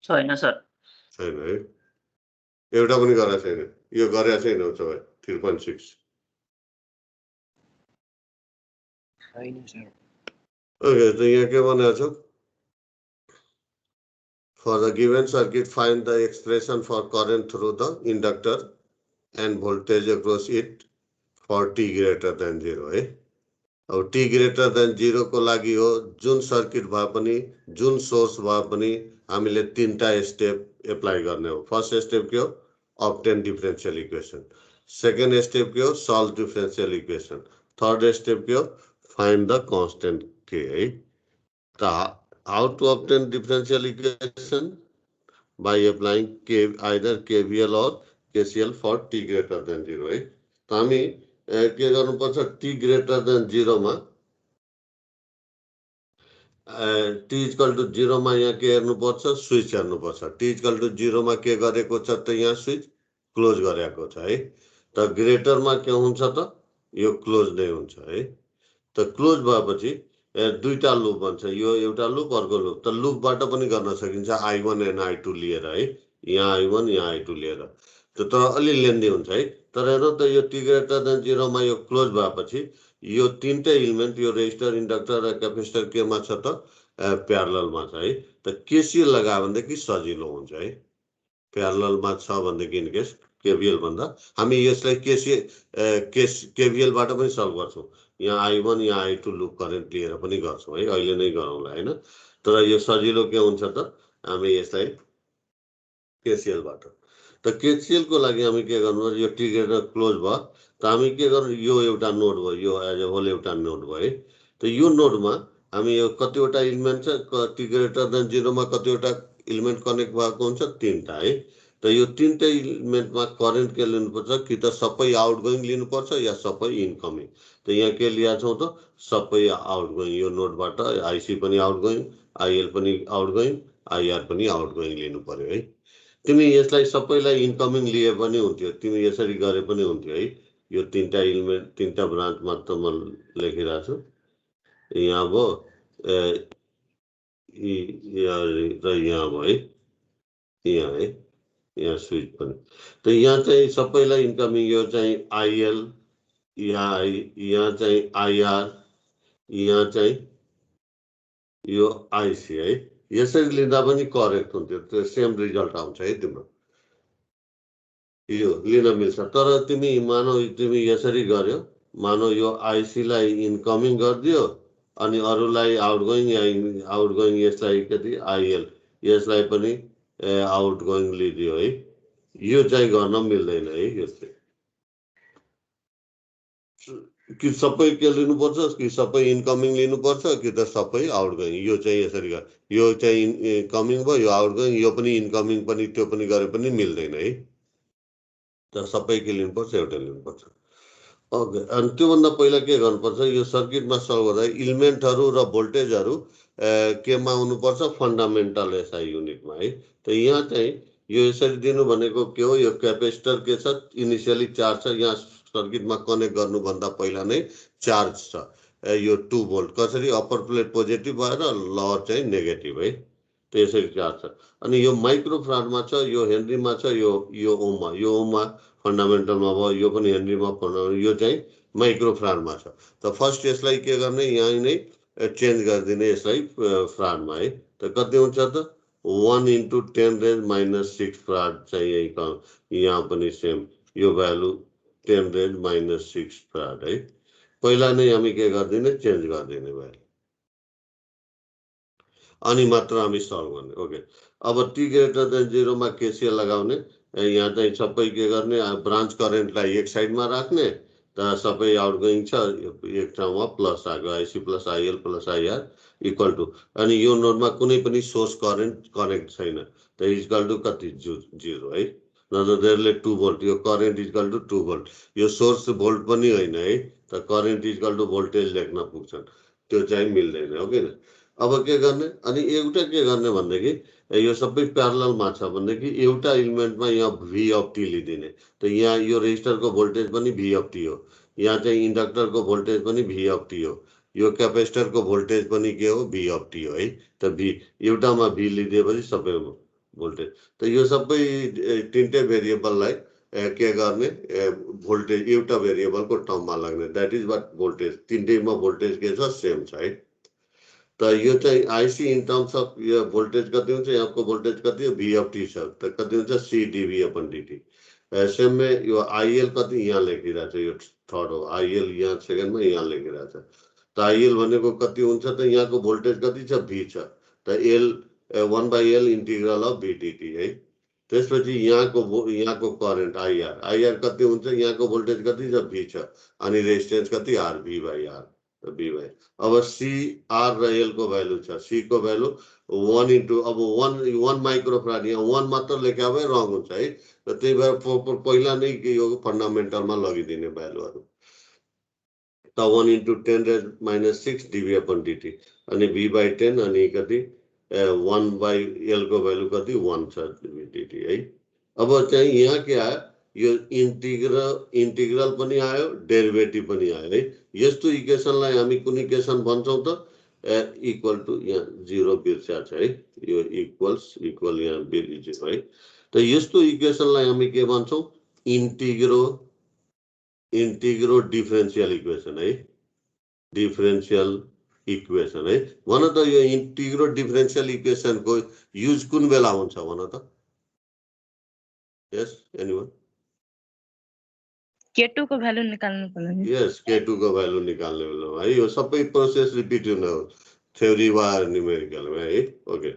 छैन सर। छैन है, एउटा पनि गरेको छैन, यो गरेको छैन उसो भए 3.6 छैन सर। ओके, त यहाँ के भनेको छ? For the given circuit, find the expression for current through the inductor and voltage across it for t greater than 0 है। अब t greater than 0 को लागि हो जुन सर्किट भए पनि जुन सोर्स भए पनि हामीले तीनटा स्टेप एप्लाई गर्ने हो। फर्स्ट स्टेप के हो? obtain differential equation, second step के हो? solve differential equation, third step के हो? find the constant k है। त how to obtain differential equation? By applying either KVL or KCL for t greater than 0 है। त हामी के गर्नुपर्छ? t greater than 0 मा t इक्वल टु 0 मा यहाँ के हेर्नुपर्छ? स्विच हेर्नुपर्छ। t इक्वल टु 0 मा के गरेको छ त यहाँ स्विच क्लोज गरेको छ है। त ग्रेटर मा के हुन्छ त? यो क्लोज नै हुन्छ है। त क्लोज भएपछि दुईटा लुप बन्छ, यो एउटा लुप अर्को लुप। त लुपबाट पनि गर्न सकिन्छ I1 एन्ड I2 लिएर है, यहाँ I1 यहाँ I2 लिएर। त तर अलि लेन्दी हुन्छ है। तर हेर्नु त यो t ग्रेटर देन 0 मा यो क्लोज भएपछि यो तीनटै एलिमेन्ट यो रेजिस्टर इन्डक्टर र क्यापेसिटर केमा छ त? प्यारललमा छ है। त केसीएल लगायो भनेदेखि सजिलो हुन्छ है। प्यारललमा छ भनेदेखि इनकेस केभिएल भन्दा हामी यसलाई केभिएल बाट पनि सल्भ गर्छौं। यहाँ I1 यहाँ I2 लुप करेन्ट लिएर पनि गर्छौं है, अहिले नै गरौँला हैन। तर यो सजिलो के हुन्छ त? हामी यसलाई केसीएल बाट। त केसीएल को लागि हामी के गर्नु? यो टी ग्रेटर क्लोज भयो त हामी के गर्नु? यो एउटा नोड भयो, यो एज अ होल एउटा नोड भयो है। त यो नोडमा हामी यो कतिवटा एलिमेन्ट छ? टी ग्रेटर देन 0 मा कतिवटा एलिमेन्ट कनेक्ट भएको हुन्छ? तीनटा है। त यो तीनटै एलिमेन्टमा करेन्ट के लिनुपर्छ? कि त सबै आउटगोइङ लिनुपर्छ या सबै इनकमिङ। त यहाँ के लिया छौं त? सबै आउटगोइङ। यो नोडबाट आईसी पनि आउटगोइङ, आईएल पनि आउटगोइङ, आईआर पनि आउटगोइङ लिनु पर्यो है। तिमी यसलाई सबैलाई इनकमिङ लिए पनि हुन्थ्यो, तिमी यसरी गरे पनि हुन्थ्यो है। यो तीनटा एलिमेन्ट तीनटा ब्रान्च मात्र म लेखिरहेको छु। यहाँ भयो र यहाँ भयो है, यहाँ है, यहाँ स्विच पनि। त यहाँ चाहिँ सबैलाई इन्कमिङ, यो चाहिँ आईएल, यहाँ चाहिँ आईआर, यहाँ चाहिँ यो आईसी है। यसरी लिँदा पनि करेक्ट हुन्थ्यो, त्यो सेम रिजल्ट आउँछ है तिम्रो। यो लिन मिल्छ। तर तिमी मानौ तिमी यसरी गर्यो, मानौ यो आईसी लाई इनकमिङ गरिदियो अनि अरूलाई आउटगोइङ या आउटगोइङ, यसलाई कति आईएल यसलाई पनि आउटगोइङ लिदियो है। यो चाहिँ गर्न मिल्दैन है। यसले कि सबै के लिनुपर्छ? कि सबै इनकमिङ लिनुपर्छ कि त सबै आउटगोइङ। यो चाहिँ यसरी गर, यो चाहिँ इनकमिङ भयो, यो आउटगोइङ, यो पनि इनकमिङ पनि त्यो पनि गरे पनि मिल्दैन है। त सबै के लिनुपर्छ? एउटा लिनुपर्छ। ओके, अनि त्योभन्दा पहिला के गर्नुपर्छ? यो सर्किटमा सल्भ गर्दा इलिमेन्टहरू र भोल्टेजहरू केमा हुनुपर्छ? फन्डामेन्टल एसआई युनिटमा है। त यहाँ चाहिँ यो यसरी दिनु भनेको के हो? यो क्यापेसिटर के छ? इनिसियली चार्ज छ। यहाँ सर्किटमा कनेक्ट गर्नुभन्दा पहिला नै चार्ज छ, यो 2 भोल्ट। कसरी? अप्पर प्लेट पोजिटिभ भएर लोअर चाहिँ नेगेटिभ है। त्यसरी चार्ज छ। अनि यो माइक्रोफाराडमा छ, यो हेनरीमा छ, यो ओममा, यो ओममा फन्डामेन्टलमा भयो, यो पनि हेनरीमा फन्डामेन्टल, यो चाहिँ माइक्रोफाराडमा छ। त फर्स्ट यसलाई के गर्ने? यहाँ नै चेन्ज गरिदिने यसलाई फराडमा है। त कति हुन्छ त? 1 × 10⁻⁻6 फराड चाहिँ यही, यहाँ पनि सेम यो भ्यालु 10⁻⁻6 फराड है। पहिला नै हामी के गरिदिने? चेन्ज गरिदिने भयो, अनि मात्र हामी सल्भ गर्ने। ओके, अब टी ग्रेटर देन 0 मा केसीएल लगाउने। यहाँ चाहिँ सबै के गर्ने? ब्रान्च करेन्टलाई एक साइडमा राख्ने। त सबै आउटगोइङ छ, एक ठाउँमा प्लस आएको, IC plus IL plus IR equal to, अनि यो नोडमा कुनै पनि सोर्स करेन्ट कनेक्ट छैन। त इक्वल टु कति? 0 है। नत्र त्यसले 2 भोल्ट, यो करेन्ट इक्वल टु 2 भोल्ट, यो सोर्स भोल्ट पनि होइन है। त करेन्ट इक्वल टु भोल्टेज लेख्न पुग्छन्, त्यो चाहिँ मिल्दैन हो किन? अब के गर्ने? अनि एउटा के गर्ने भनेदेखि यो सबै प्यारललमा छ भनेदेखि एउटा एलिमेन्टमा यहाँ भी अफ टी लिदिने। त यहाँ यो रेजिस्टरको भोल्टेज पनि भी अफ टी हो, यहाँ चाहिँ इन्डक्टरको भोल्टेज पनि भी अफ टी हो, यो क्यापेसिटरको भोल्टेज पनि के हो? भी अफ टी हो है। त भी एउटामा भी लिदिएपछि सबैमा भोल्टेज त यो सबै तीनटै भेरिएबललाई के गर्ने भोल्टेज एउटा भेरिएबलको टर्ममा लाग्ने दैट इज व्हाट भोल्टेज तीनटैमा भोल्टेज के छ सेम छ है त यो चाहिँ आइसी इन टर्म्स अफ यो भोल्टेज कति हुन्छ यहाँको भोल्टेज कति हो भी अफ टी छ त कति हुन्छ C dv upon dt same में यो आईएल कति यहाँ लेखिरहेको छ यो थर्ड हो आईएल यहाँ सेकेन्डमा यहाँ लेखिरहेको छ त आईएल भनेको कति हुन्छ त यहाँको भोल्टेज कति छ भी छ त L 1/L integral of BTT है त्यसपछि यहाँको करेन्ट आईआर आईआर कति हुन्छ यहाँको भोल्टेज कति छ भी छ अनि रेजिस्टेन्स कति आर भी बाई आर बी बाई अब सी आर र एल को भ्यालु छ सी को भ्यालु 1 इन्टु अब 1 माइक्रोफारेड यहाँ 1 मात्र लेख्या भए रङ हुन्छ है र त्यही भएर पहिला नै यो फन्डामेन्टलमा लगिदिने भ्यालुहरु त 1 इन्टु 10⁻⁻6 डीवी अपन डीटी अनि भी बाई 10 अनि कति 1/L को भ्यालु कति 1 छ डीटी है अब चाहिँ यहाँ के आयो यो इंटीग्रल पनि आयो डेरिभेटिभ पनि आयो है यस्तो इक्वेसनलाई हामी कुन इक्वेसन भन्छौं त इक्वल टु यहाँ 0 बिर्स्या छ है यो इक्वल यहाँ बिर्स्यो है त यस्तो इक्वेसनलाई हामी के भन्छौं इंटीग्रो डिफरेंशियल इक्वेसन है डिफरेंशियल इक्वेसन है भन त यो इंटीग्रो डिफरेंशियल इक्वेसन को युज कुन बेला हुन्छ भन त यस एनीवन K2 को भ्यालु निकाल्नु पर्छ यस K2 को भ्यालु निकाल्ने बेलामा है यो सबै प्रोसेस रिपिट हुने हो थ्योरी वा न्यूमेरिकलमा है ओके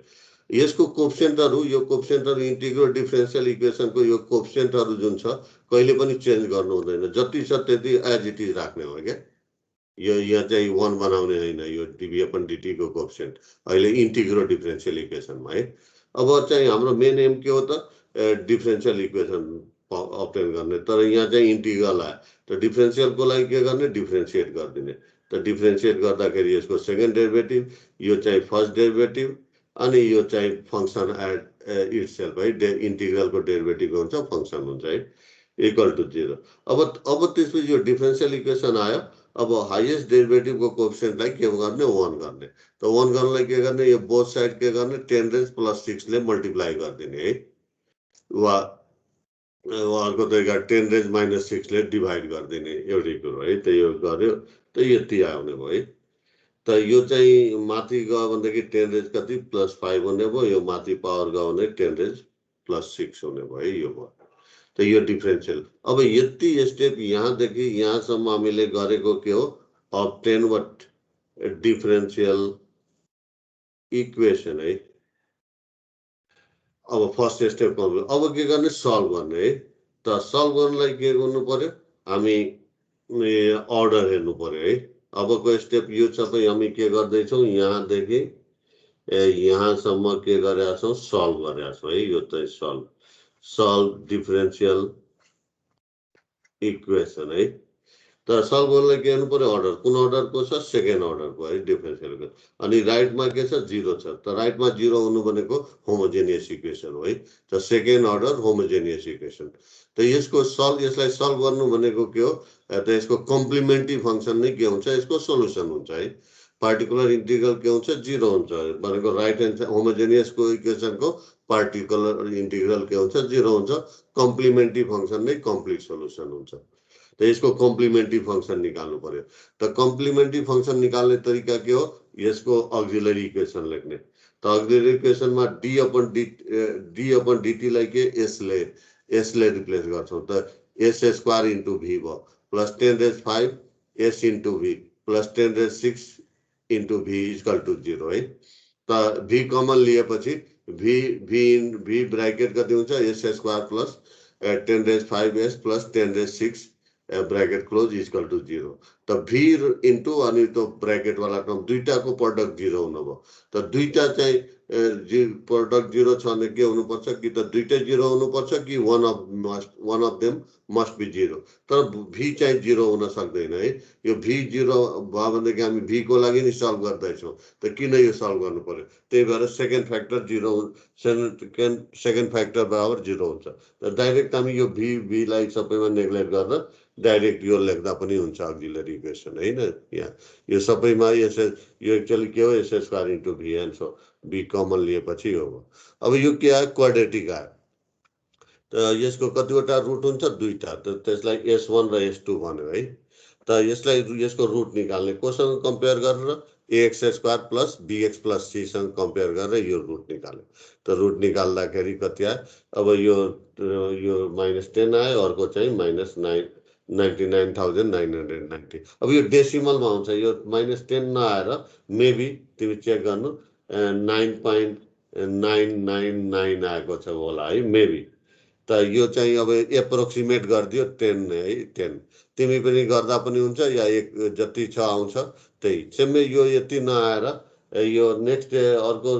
यसको कोएफिसिएन्टहरु यो कोएफिसिएन्टहरु इंटीग्रो डिफरेंशियल इक्वेसन को यो कोएफिसिएन्टहरु जुन छ कहिले पनि चेन्ज गर्नु हुँदैन जति छ त्यति एज इट इज राख्ने हो के यो यहाँ चाहिँ 1 बनाउने हैन यो डीवी अपन डीटी को कोएफिसिएन्ट अहिले इंटीग्रो डिफरेंशियल इक्वेसनमा है अब चाहिँ हाम्रो मेन एम के हो त डिफरेंशियल इक्वेसन अब्टेन गर्ने तर यहाँ चाहिँ इंटीग्रल आयो त डिफरेंशियल को लागि के गर्ने डिफरेंशिएट गर्दिने त डिफरेंशिएट गर्दाखेरि यसको सेकेन्ड डेरिभेटिभ यो चाहिँ फर्स्ट डेरिभेटिभ अनि यो चाहिँ फंक्सन एट इटसेल्फ है इंटीग्रल को डेरिभेटिभ हुन्छ फंक्सन हुन्छ है इक्वल टु 0 अब त्यसपछि यो डिफरेंशियल इक्वेसन आयो अब हाईएस्ट डेरिभेटिभ को कोएफिसिएन्टलाई के गर्ने 1 गर्ने त 1 गर्नलाई के गर्ने यो बोथ साइड के गर्ने 10⁻⁻6 ले मल्टिप्लाई गर्दिने है वा अर्को तरिका 10⁻⁻6 ले डिभाइड गर्दिने एउटै कुरो है त यो गर्यो त यति आउने भयो है त यो चाहिँ माथि गयो भनेदेखि 10 कति +5 हुने भयो यो माथि पावर गयो भने 10⁻6 हुने भयो है यो भयो त यो डिफरेंशियल अब यति स्टेप यहाँ देखि यहाँसम्म हामीले गरेको के हो obtain what डिफरेंशियल इक्वेसन है अब फर्स्ट स्टेप अब के गर्ने सल्भ गर्ने है त सल्भ गर्नलाई के गर्नु पर्यो हामी अर्डर हेर्नु पर्यो है अबको स्टेप यो सबै हामी के गर्दै छौं यहाँ देखि यहाँसम्म के गरेका छौं सल्भ गरेका छौं है यो चाहिँ सल्भ डिफरेंशियल इक्वेसन है त सल्भ गर्नलाई के गर्नु पर्यो अर्डर कुन अर्डर को छ सेकेन्ड अर्डर को है डिफरेंशियल इक्वेसन अनि राइट मा के छ 0 छ त राइट मा 0 हुनु भनेको होमोजेनियस इक्वेसन हो है त सेकेन्ड अर्डर होमोजेनियस इक्वेसन त यसको यसलाई सल्भ गर्नु भनेको के हो त यसको कम्प्लिमेन्ट्री फंक्सन नै के हुन्छ यसको सोलुसन हुन्छ है पार्टिकुलर इंटीग्रल के हुन्छ 0 हुन्छ भनेको राइट ह्यान्ड होमोजेनियस को इक्वेसन को पार्टिकुलर इंटीग्रल के हुन्छ 0 हुन्छ कम्प्लिमेन्ट्री फंक्सन नै कम्प्लिट सोलुसन हुन्छ त यसको कम्प्लिमेन्ट्री फंक्सन निकाल्नु पर्यो त कम्प्लिमेन्ट्री फंक्सन निकाल्ने तरिका के हो यसको अक्सिलरी इक्वेसन लेख्ने त अक्सिलरी इक्वेसनमा d अपन dt लाई के s ले रिप्लेस गर्छौं त s स्क्वायर इन्टु v भयो plus 10⁵ s into v plus 10⁶ into v equal to 0 है त v कमन लिएपछि v ब्रैकेट कति हुन्छ s square plus 10⁵s plus 10⁶ bracket close equal to 0 त v इन्टु अनि तो ब्रैकेट वाला टर्म दुईटाको प्रोडक्ट 0 हुनु भयो त दुईटा चाहिँ प्रोडक्ट 0 छ भने के हुनु पर्छ कि त दुईटै 0 हुनु पर्छ कि one of them must be 0 तर v चाहिँ 0 हुन सक्दैन है यो v 0 भयो भने हामी v को लागि नि सल्भ गर्दै छौं त किन यो सल्भ गर्नु पर्यो त्यही भएर सेकेन्ड फ्याक्टर 0 सेकेन्ड फ्याक्टर बराबर 0 हुन्छ त डाइरेक्ट हामी यो v लाई सबैमा नेग्लेक्ट गरेर डाइरेक्ट यो लेख्दा पनि हुन्छ अक्सिलरी इक्वेसन हैन यहाँ यो सबैमा एसएस यो एक्चुअली के हो SS square into V and so B common लिएपछि हो अब यो के आयो क्वाड्रेटिक आयो त यसको कतिवटा रुट हुन्छ दुईटा त त्यसलाई S1 र S2 भन्यो है त यसलाई यसको रुट निकाल्ने कोसँग कम्पेयर गरेर ax square plus bx plus c सँग कम्पेयर गरेर यो रुट निकाल्यो त रुट निकाल्दाखेरि कति आयो अब यो -10 आयो अर्को चाहिँ -99,990 अब यो डेसिमलमा आउँछ यो -10 नआएर मेबी तिमी चेक गर्नु 9.999 आएको छ होला है मेबी त यो चाहिँ अब एप्रोक्सिमेट गरिदियो 10 है 10 तिमी पनि गर्दा पनि हुन्छ या एक जति छ आउँछ त्यही सेमै यो यति नआएर यो नेक्स्ट अर्को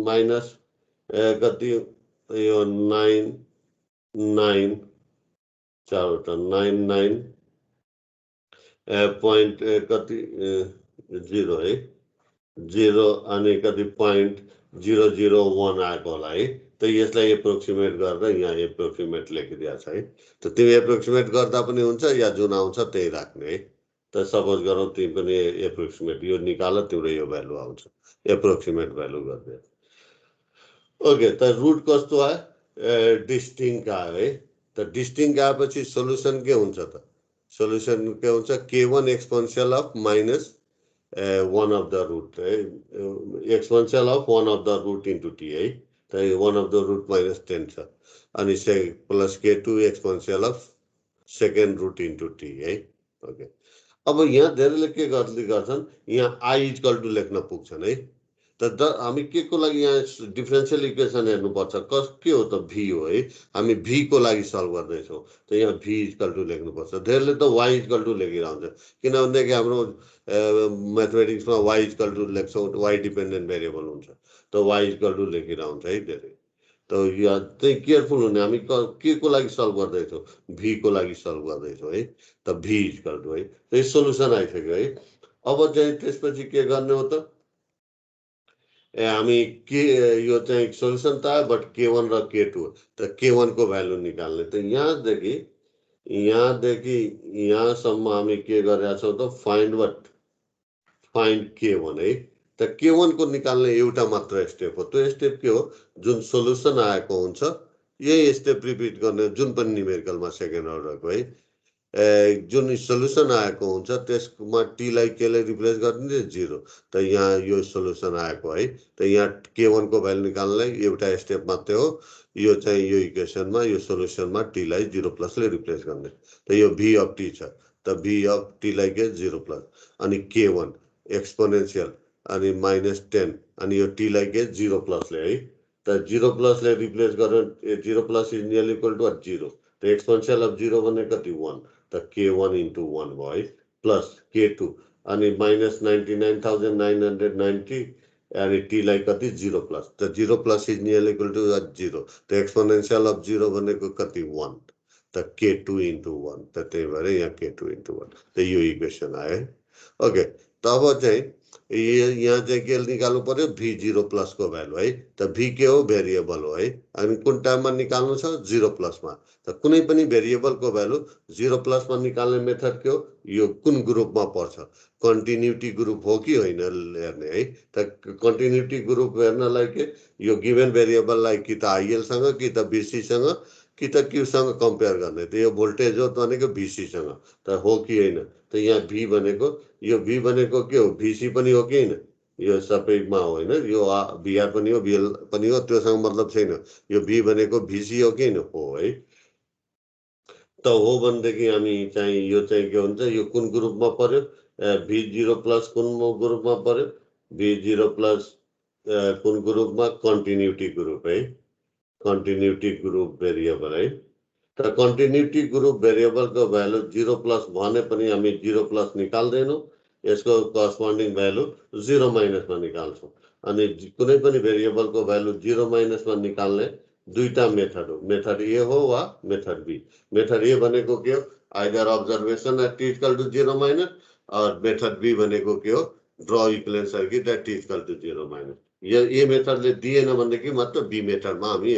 माइनस कति यो 9 चारवटा 99 पोइन्ट कति 0 है 0 अनि कति 0.001 आएको होला है त यसलाई एप्रोक्सिमेट गरेर यहाँ एप्रोक्सिमेट लेखिदिएको छ है त तिमी एप्रोक्सिमेट गर्दा पनि हुन्छ या जुन आउँछ त्यही राख्ने है त सपोज गरौँ तिमी पनि एप्रोक्सिमेट यो निकाल तिम्रो यो भ्यालु आउँछ एप्रोक्सिमेट भ्यालु गर्दै ओके त रुट कस्तो आयो डिस्टिङ्क्ट आयो है त डिस्टिङ्क्ट आएपछि सोलुसन के हुन्छ त सोलुसन के हुन्छ k1 exponential of minus 1 of the root है exponential of 1 of the root into t है त 1 अफ द रुट -10 छ अनि plus k2 exponential of second root into t है ओके अब यहाँ धेरैले के गर्छन् यहाँ i इक्वल टु लेख्न पुग्छन् है त हामी के को लागि यहाँ डिफरेन्शियल इक्वेसन हेर्नुपर्छ के हो त v हो है हामी v को लागि सल्भ गर्दैछौँ त यहाँ v इक्वल टु लेख्नुपर्छ धेरैले त y इक्वल टु लेखिरहन्छ किनभनेदेखि हाम्रो म्याथमेटिक्समा y इक्वल टु लेख्छौँ y डिपेन्डेन्ट भेरिएबल हुन्छ त y इक्वल टु लेखिरहन्छ है धेरै त यहाँ चाहिँ केयरफुल हुने हामी के को लागि सल्भ गर्दैछौँ v को लागि सल्भ गर्दैछौँ है त v इक्वल टु है त सोलुसन आइसक्यो है अब चाहिँ त्यसपछि के गर्ने हो त हामी के यो चाहिँ सोलुसन त आयो बट k1 र k2 त k1 को भ्यालु निकाल्ने त यहाँदेखि यहाँसम्म हामी के गरेका छौँ त फाइन्ड k1 है त k1 को निकाल्ने एउटा मात्र स्टेप हो त्यो स्टेप के हो जुन सोलुसन आएको हुन्छ यही स्टेप रिपिट गर्ने जुन पनि न्युमेरिकलमा सेकेन्ड अर्डरको है जुन सोलुसन आएको हुन्छ त्यसमा t लाई केले रिप्लेस गरिदिन्छ 0 त यहाँ यो सोलुसन आएको है त यहाँ k1 को भ्यालु निकाल्नलाई एउटा स्टेप मात्रै हो यो चाहिँ यो इक्वेसनमा यो सोलुसनमा t लाई 0+ ले रिप्लेस गर्ने त यो v अफ t छ त v अफ t लाई के 0+ अनि k1 एक्सपोनेन्शियल अनि -10 अनि यो t लाई के 0+ ले है त 0+ ले रिप्लेस गरेर 0+ इज नियरली इक्वल टु 0 त एक्सपोनेन्शियल अफ 0 भने कति 1 त k1 इन्टु 1 भयो है प्लस k2 अनि -99,990 अनि t लाई कति 0+ त 0+ इज नियरली इक्वल टु 0 त एक्सपोनेन्शियल अफ 0 भनेको कति 1 त k2 इन्टु 1 त त्यही भएर यहाँ k2 इन्टु 1 त यो इक्वेसन आयो ओके तब चाहिँ यहाँ चाहिँ के निकाल्नु पर्यो v0+ को भ्यालु है त v के हो भेरिएबल हो है अनि कुन टाइममा निकाल्नु छ 0+ मा त कुनै पनि भेरिएबलको भ्यालु 0+ मा निकाल्ने मेथड के हो यो कुन ग्रुपमा पर्छ कन्टिन्युटी ग्रुप हो कि होइन हेर्ने है त कन्टिन्युटी ग्रुप हेर्नलाई के यो गिभन भेरिएबललाई कि त आइएल सँग कि त बीसी सँग कि त क्यू सँग कम्पेयर गर्ने त यो भोल्टेज हो भनेको बीसी सँग त हो कि होइन त यहाँ v भनेको यो v भनेको के हो बीसी पनि हो कि होइन यो सबैमा हो होइन यो भिआर पनि हो भिएल पनि हो त्योसँग मतलब छैन यो v भनेको बीसी हो कि होइन हो है त हो भनेदेखि हामी चाहिँ यो चाहिँ के हुन्छ यो कुन ग्रुपमा पर्यो v0+ कुन ग्रुपमा पर्यो v0+ कुन ग्रुपमा कन्टिन्युटी ग्रुप है कन्टिन्युटी ग्रुप भेरिएबल है त कन्टिन्युटी ग्रुप भेरिएबलको भ्यालु 0+ भने पनि हामी 0+ निकाल्दैनौँ यसको करस्पोन्डिङ भ्यालु 0- मा निकाल्छौँ अनि कुनै पनि भेरिएबलको भ्यालु 0- मा निकाल्ने दुईटा मेथड हो मेथड ए हो वा मेथड बी मेथड ए भनेको के हो either observation at t equal to 0- और मेथड बी भनेको के हो draw equivalent circuit at t equal to 0- यो ए मेथडले दिएन भनेदेखि मात्र बी मेथडमा हामी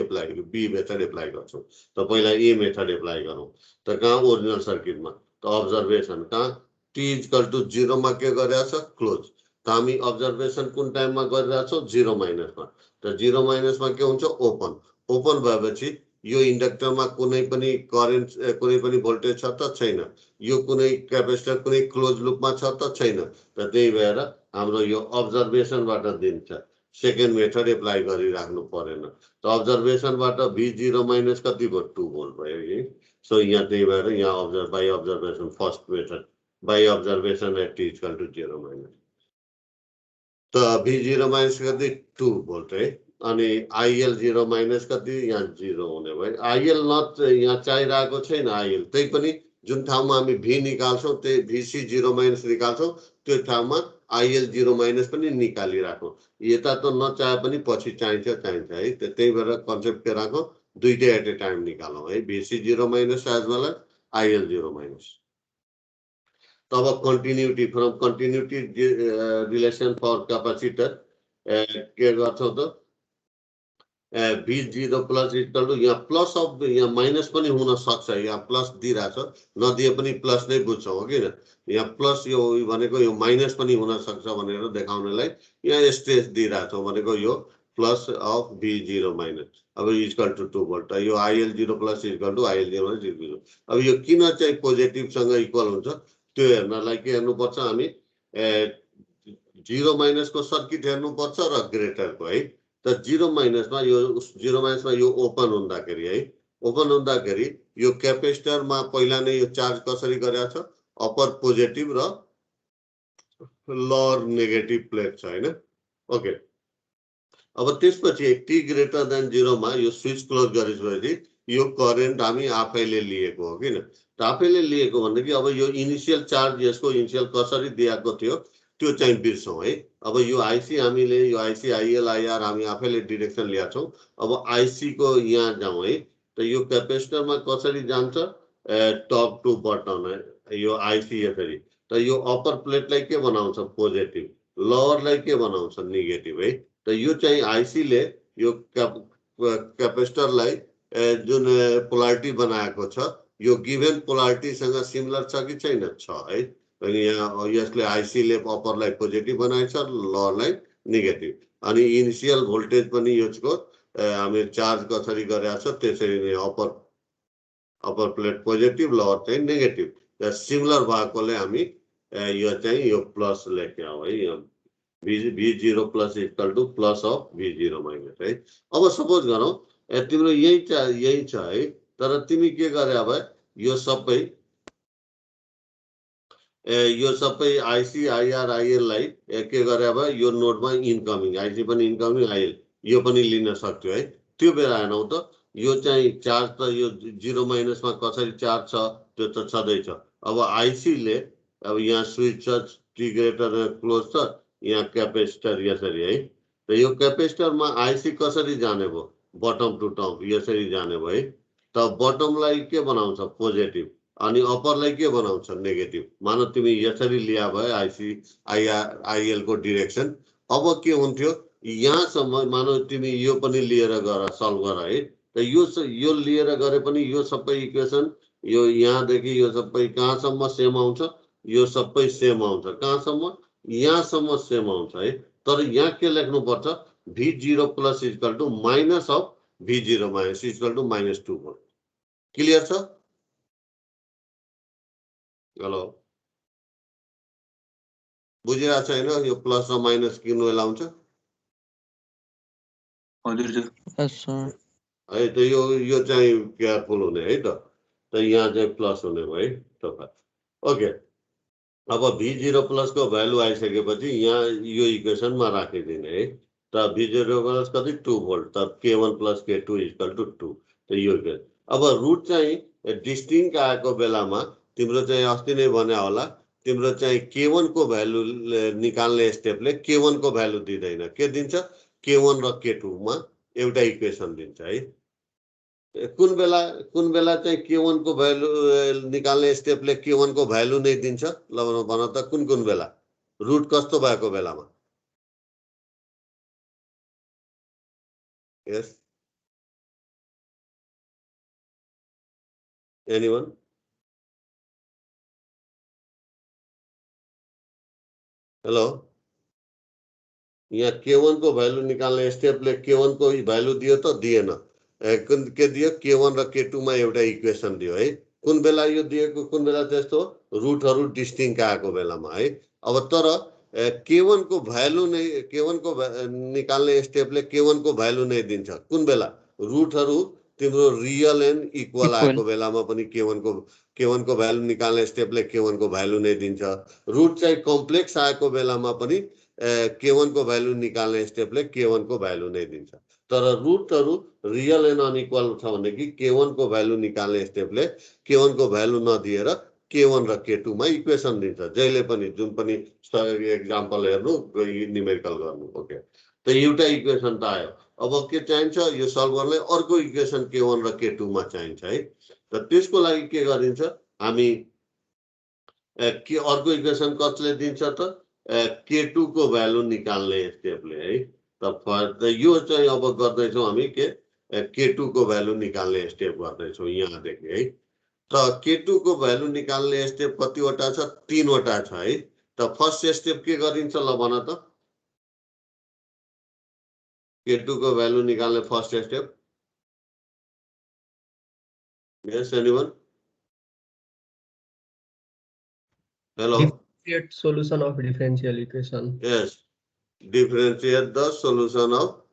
बी मेथड एप्लाई गर्छौँ त पहिला ए मेथड एप्लाई गरौँ त कहाँ ओरिजिनल सर्किटमा त अब्जर्भेसन कहाँ टी इक्वल टू 0 मा के गरेछ क्लोज त हामी अब्जर्भेसन कुन टाइममा गरिरहेछौँ 0 माइनसमा त 0 माइनसमा के हुन्छ ओपन ओपन भएपछि यो इन्डक्टरमा कुनै पनि करेन्ट कुनै पनि भोल्टेज छ त छैन यो कुनै क्यापेसिटर कुनै क्लोज लुपमा छ त छैन त त्यही भएर हाम्रो यो अब्जर्भेसनबाट दिन्छ सेकेन्ड मेथड एप्लाई गरिराख्नु परेन त अब्जर्भेसनबाट v0 माइनस कति भयो 2 भोल्ट भयो कि सो यहाँ त्यही भएर यहाँ by observation first method by observation at t equal to 0 minus त v0 माइनस कति 2 भोल्ट है अनि आइएल 0 माइनस कति यहाँ 0 हुने भयो आइएल नट यहाँ चाहिरहेको छैन आइएल त्यही पनि जुन ठाउँमा हामी भी निकाल्छौँ त्यही भिसी 0 माइनस निकाल्छौँ त्यो ठाउँमा आइएल 0 माइनस पनि निकालिराखौँ यता त नचाहे पनि पछि चाहिन्छ है त्यही भएर कन्सेप्ट के राखौँ दुईटै एट ए टाइम निकालौँ है VC 0 minus as well as IL 0 minus तब continuity from continuity relation for capacitor के गर्छौँ त v0 प्लस इक्वल टु यहाँ प्लस अफ यहाँ माइनस पनि हुन सक्छ यहाँ प्लस दिइरहेछ नदिए पनि प्लस नै बुझ्छौँ हो किन यहाँ प्लस यो भनेको यो माइनस पनि हुन सक्छ भनेर देखाउनलाई यहाँ स्ट्रेस दिइरहेछौँ भनेको यो प्लस अफ v0 माइनस अब इक्वल टु 2 भोल्ट यो IL 0 plus equal to IL 0 minus 0 अब यो किन चाहिँ पोजिटिभसँग इक्वल हुन्छ त्यो हेर्नलाई के हेर्नुपर्छ हामी 0 माइनसको सर्किट हेर्नुपर्छ र ग्रेटरको है त 0 माइनसमा यो 0 माइनसमा यो ओपन हुँदाखेरि है ओपन हुँदाखेरि यो क्यापेसिटरमा पहिला नै यो चार्ज कसरी गरेको छ अप्पर पोजिटिभ र लोअर नेगेटिभ प्लेट छ हैन ओके अब त्यसपछि t ग्रेटर देन 0 मा यो स्विच क्लोज गरेपछि यो करेन्ट हामी आफैले लिएको हो किन त आफैले लिएको भन्दाखेरि अब यो इनिशियल चार्ज यसको इनिशियल कसरी दिएको थियो त्यो चाहिँ बिर्सौँ है अब यो आइसी हामीले यो आइसी आइएल आइआर हामी आफैले डिरेक्सन ल्याएको छौँ अब आइसी को यहाँ जाउँ है त यो क्यापेसिटरमा कसरी जान्छ टप टु बटम है यो आइसी यसरी त यो अप्पर प्लेटलाई के बनाउँछ पोजिटिभ लोअरलाई के बनाउँछ नेगेटिभ है त यो चाहिँ आइसीले यो क्यापेसिटरलाई जुन पोलारिटी बनाएको छ यो गिभन पोलारिटीसँग सिमिलर छ कि छैन छ है यहाँ यसले आइसीले अप्परलाई पोजिटिभ बनाएको छ लोअरलाई नेगेटिभ अनि इनिशियल भोल्टेज पनि यसको हामीले चार्ज कसरी गरेको छ त्यसरी नै अप्पर प्लेट पोजिटिभ लोअर चाहिँ नेगेटिभ सिमिलर भएकोले हामी यो चाहिँ यो प्लस लेख्यौँ है v0 plus equal to plus of v0 minus है अब सपोज गरौँ तिम्रो यही छ है तर तिमी के गरे अब यो सबै आइसी आइआर आइएल लाई के गरे अब यो नोडमा इनकमिङ आइसी पनि इनकमिङ आइएल यो पनि लिन सक्थ्यो है त्यो बेला हेर्नौ त यो चाहिँ चार्ज त यो 0 माइनसमा कसरी चार्ज छ त्यो त छँदैछ अब आइसी ले अब यहाँ स्विच छ टी ग्रेटर क्लोज छ यहाँ क्यापेसिटर यसरी है त यो क्यापेसिटरमा आइसी कसरी जाने भयो बटम टु टप यसरी जाने भयो है त बटमलाई के बनाउँछ पोजिटिभ अनि अप्परलाई के बनाउँछ नेगेटिभ मानौ तिमी यसरी लिया भए आइसी आइआर आइएल को डिरेक्सन अब के हुन्थ्यो यहाँसम्म मानौ तिमी यो पनि लिएर गर सल्भ गर है त यो लिएर गरे पनि यो सबै इक्वेसन यो यहाँदेखि यो सबै कहाँसम्म सेम आउँछ यो सबै सेम आउँछ कहाँसम्म यहाँसम्म सेम आउँछ है तर यहाँ के लेख्नु पर्छ v0 plus equal to minus of v0 minus equal to -2 volt clear छ हेलो बुझिरहेको छैन यो प्लस र माइनस किन लाउँछ है त यो चाहिँ केयरफुल हुने है त यहाँ चाहिँ प्लस हुने भयो है त ओके अब v0 प्लस को भ्यालु आइसकेपछि यहाँ यो इक्वेसनमा राखिदिने है त v0 प्लस कति 2 भोल्ट त k1 plus k2 equal to 2 त यो अब रुट चाहिँ डिस्टिङ्क्ट आएको बेलामा तिम्रो चाहिँ अस्ति नै भने होला तिम्रो चाहिँ k1 को भ्यालु निकाल्ने स्टेपले k1 को भ्यालु दिँदैन के दिन्छ k1 र k2 मा एउटा इक्वेसन दिन्छ है कुन बेला चाहिँ k1 को भ्यालु निकाल्ने स्टेपले k1 को भ्यालु नै दिन्छ ल भन त कुन बेला रुट कस्तो भएको बेलामा यस एनीवन हेलो, यहाँ K1 को भ्यालु निकाल्ने स्टेपले K1 को भ्यालु दियो त दिएन, के दियो K1 र K2 मा एउटा इक्वेसन दियो है। कुन बेला यो दिएको, कुन बेला त्यस्तो रुटहरु डिस्टिंक्ट आएको बेलामा है। अब तर K1 को भ्यालु नै K1 को निकाल्ने स्टेपले K1 को भ्यालु नै दिन्छ। कुन बेला रुटहरु तिम्रो रियल एन्ड इक्वल आएको बेलामा पनि K1 को भ्यालु निकाल्ने स्टेपले K1 को भ्यालु नै दिन्छ। रुट चाहिँ कम्प्लेक्स आएको बेलामा पनि K1 को भ्यालु निकाल्ने स्टेपले K1 को भ्यालु नै दिन्छ। तर रुटहरु रियल एन्ड अनइक्वल छ भने कि K1 को भ्यालु निकाल्ने स्टेपले K1 को भ्यालु नदिएर K1 र K2 मा इक्वेसन दिन्छ। जहिले पनि जुन पनि एक्जाम्पल हेर्नु, न्युमेरिकल गर्नु। ओके, त एउटा इक्वेसन त आयो। अब के चाहिन्छ, यो सल्भरलाई अर्को इक्वेसन K1 र K2 मा चाहिन्छ है। त त्यसको लागि के गरिन्छ, हामी अर्को इक्वेसन कसले दिन्छ त K2 को भ्यालु निकाल्ने स्टेपले है। त यो चाहिँ अब गर्दैछौँ हामी के K2 को भ्यालु निकाल्ने स्टेप गर्दैछौँ यहाँदेखि है। त K2 को भ्यालु निकाल्ने स्टेप कतिवटा छ, 3 वटा छ है। त फर्स्ट स्टेप के गरिन्छ ल भन त, K2 को भ्यालु निकाल्ने first step. Yes anyone? Hello, Differentiate solution of differential equation. yes, differentiate the solution of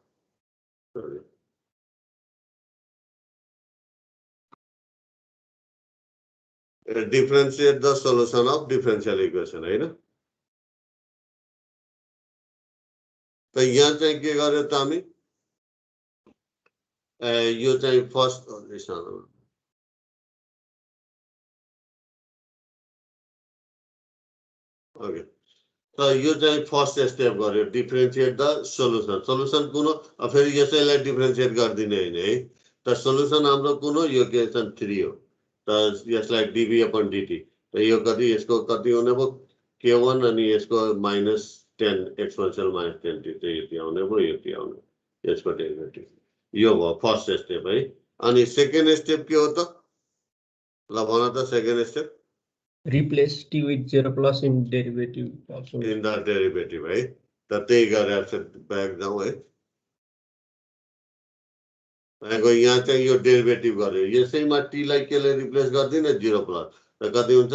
differentiate the solution of differential equation हैन। त यहाँ चाहिँ के गर्यो त हामी, यो चाहिँ फर्स्ट ओके, त यो चाहिँ फर्स्ट स्टेप गर्यो, डिफरेन्शिएट द सोलुसन। सोलुसन कुन हो, फेरि यसैलाई डिफरेन्शिएट गर्दिने हैन है। त सोलुसन हाम्रो कुन हो, यो इक्वेसन 3 हो। त यसलाई dv/dt, त यो कति, यसको कति हुने भयो K1 अनि यसको -10 एक्सपोनेन्शियल -10t, त यति आउने भयो, यति आउने, यसको डेरिभेटिभ यो भयो फर्स्ट स्टेप है। अनि सेकेन्ड स्टेप के हो त, ल भन त second step. Replace t with 0 plus in derivative also. In the derivative है। त त्यही गरेर ब्याक जाउँ है। यहाँ चाहिँ यो डेरिभेटिभ गर्यो, यसैमा t लाई केले रिप्लेस गर्दिने, 0 प्लस, त कति हुन्छ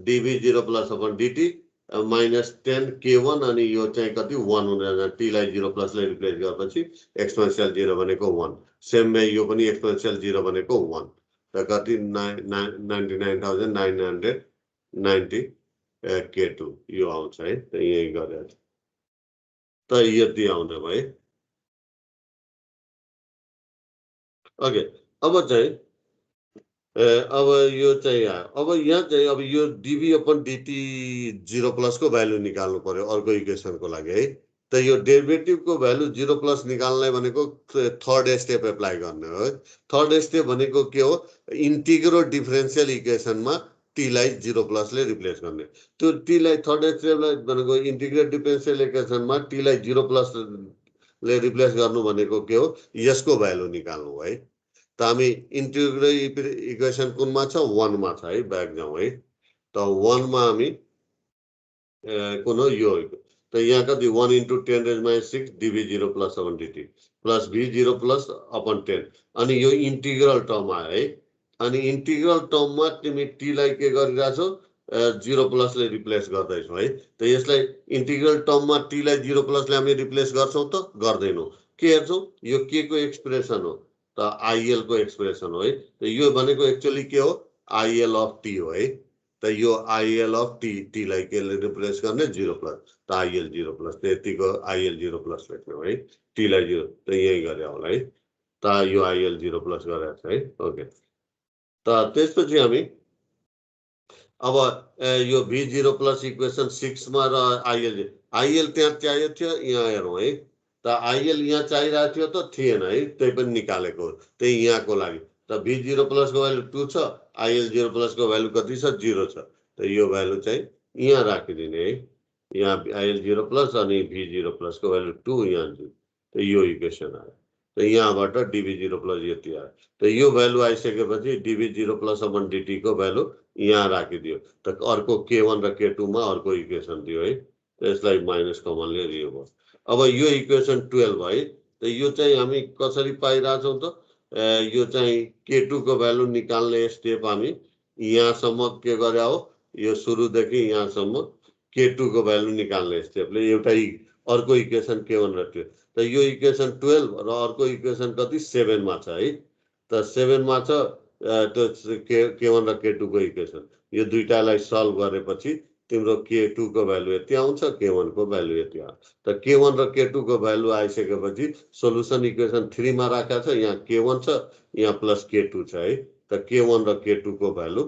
dv/dt -10 K1 अनि यो चाहिँ कति 1 हुँदैन, t लाई 0 प्लस ले रिप्लेस गरेपछि एक्सपोनेन्शियल 0 भनेको 1, सेम वे यो पनि एक्सपोनेन्शियल 0 भनेको 1, त कति 99,990 K2 यो आउँछ है। त यही गरेर त यति आउने भयो। ओके, अब चाहिँ अब यो चाहिँ आयो। अब यहाँ चाहिँ अब यो dv/dt 0 प्लस को भ्यालु निकाल्नु पर्यो अर्को इक्वेसनको लागि है। त यो डेरिभेटिभ को भ्यालु 0 प्लस निकाल्ने भनेको थर्ड स्टेप एप्लाई गर्ने हो। थर्ड स्टेप भनेको के हो, इन्टिग्रल डिफरेन्शियल इक्वेसनमा t लाई 0 प्लस ले रिप्लेस गर्ने। त्यो t लाई थर्ड स्टेपलाई भनेको इन्टिग्रल डिफरेन्शियल इक्वेसनमा t लाई 0 प्लस ले रिप्लेस गर्नु भनेको के हो, यसको भ्यालु निकाल्नु है। त हामी इन्टिग्रल इक्वेसन कुनमा छ, 1 मा छ है। ब्याक जाउँ है। त 1 मा हामी कुन हो यो, त यहाँ कति 1 × 10⁻⁶ dv0 plus dt plus v0 plus upon 10, अनि यो इन्टिग्रल टर्म आयो है। अनि इन्टिग्रल टर्ममा तिमी t लाई के गरिरहेछौ, 0 प्लस ले रिप्लेस गर्दैछौ है। त यसलाई इन्टिग्रल टर्ममा t लाई 0 प्लस ले हामी रिप्लेस गर्छौं त गर्दैनौ, के हेर्छौ, यो के को एक्सप्रेसन हो त IL को एक्सप्रेसन हो है। त यो भनेको एक्चुअली के हो, IL अफ t हो है। त यो IL अफ t लाई के ले रिप्लेस गर्ने, 0 प्लस, त IL 0 प्लस, त्यतिको IL 0 प्लस लेख्नु है, t लाई 0, त यही गरे होला है। त यो IL 0 प्लस गरेको छ है। ओके, त त्यसपछि हामी अब यो v0 प्लस इक्वेसन 6 मा र IL त्यहाँ चाहियो थियो, यहाँ हेरौँ है। त IL यहाँ चाहिरहेको थियो त थिएन है, त्यही पनि निकालेको, त्यही यहाँको लागि। त v0 प्लस को भ्यालु 2 छ, IL 0 प्लस को भ्यालु कति छ, 0 छ। त यो भ्यालु चाहिँ यहाँ राखिदिने है। यहाँ IL 0 प्लस अनि v0 प्लस को भ्यालु 2 यहाँ, त यो इक्वेसन आयो। त यहाँबाट dv0 प्लस यति आयो। त यो भ्यालु आइसकेपछि dv0 प्लस dt को भ्यालु यहाँ राखिदियो। त अर्को K1 र K2 मा अर्को इक्वेसन दियो है। त्यसलाई माइनस कमन लिएर यो भयो। अब यो इक्वेसन 12 है, त यो चाहिँ हामी कसरी पाइरहेछौँ त यो चाहिँ K2 को भ्यालु निकाल्ने स्टेप हामी यहाँसम्म के गरे हो, यो सुरुदेखि यहाँसम्म K2 को भ्यालु निकाल्ने स्टेपले एउटा अर्को इक्वेसन K1 र 2, त यो इक्वेसन 12 र अर्को इक्वेसन कति 7 मा छ है, त 7 मा छ त्यो K1 र K2 को इक्वेसन। यो दुईटालाई सल्भ गरेपछि तिम्रो K2 को भ्यालु यति आउँछ, K1 को भ्यालु यति आउँछ। त K1 र K2 को भ्यालु आइसकेपछि सोलुसन इक्वेसन 3 मा राखेको छ, यहाँ K1 छ, यहाँ प्लस K2 छ है, त K1 र K2 को भ्यालु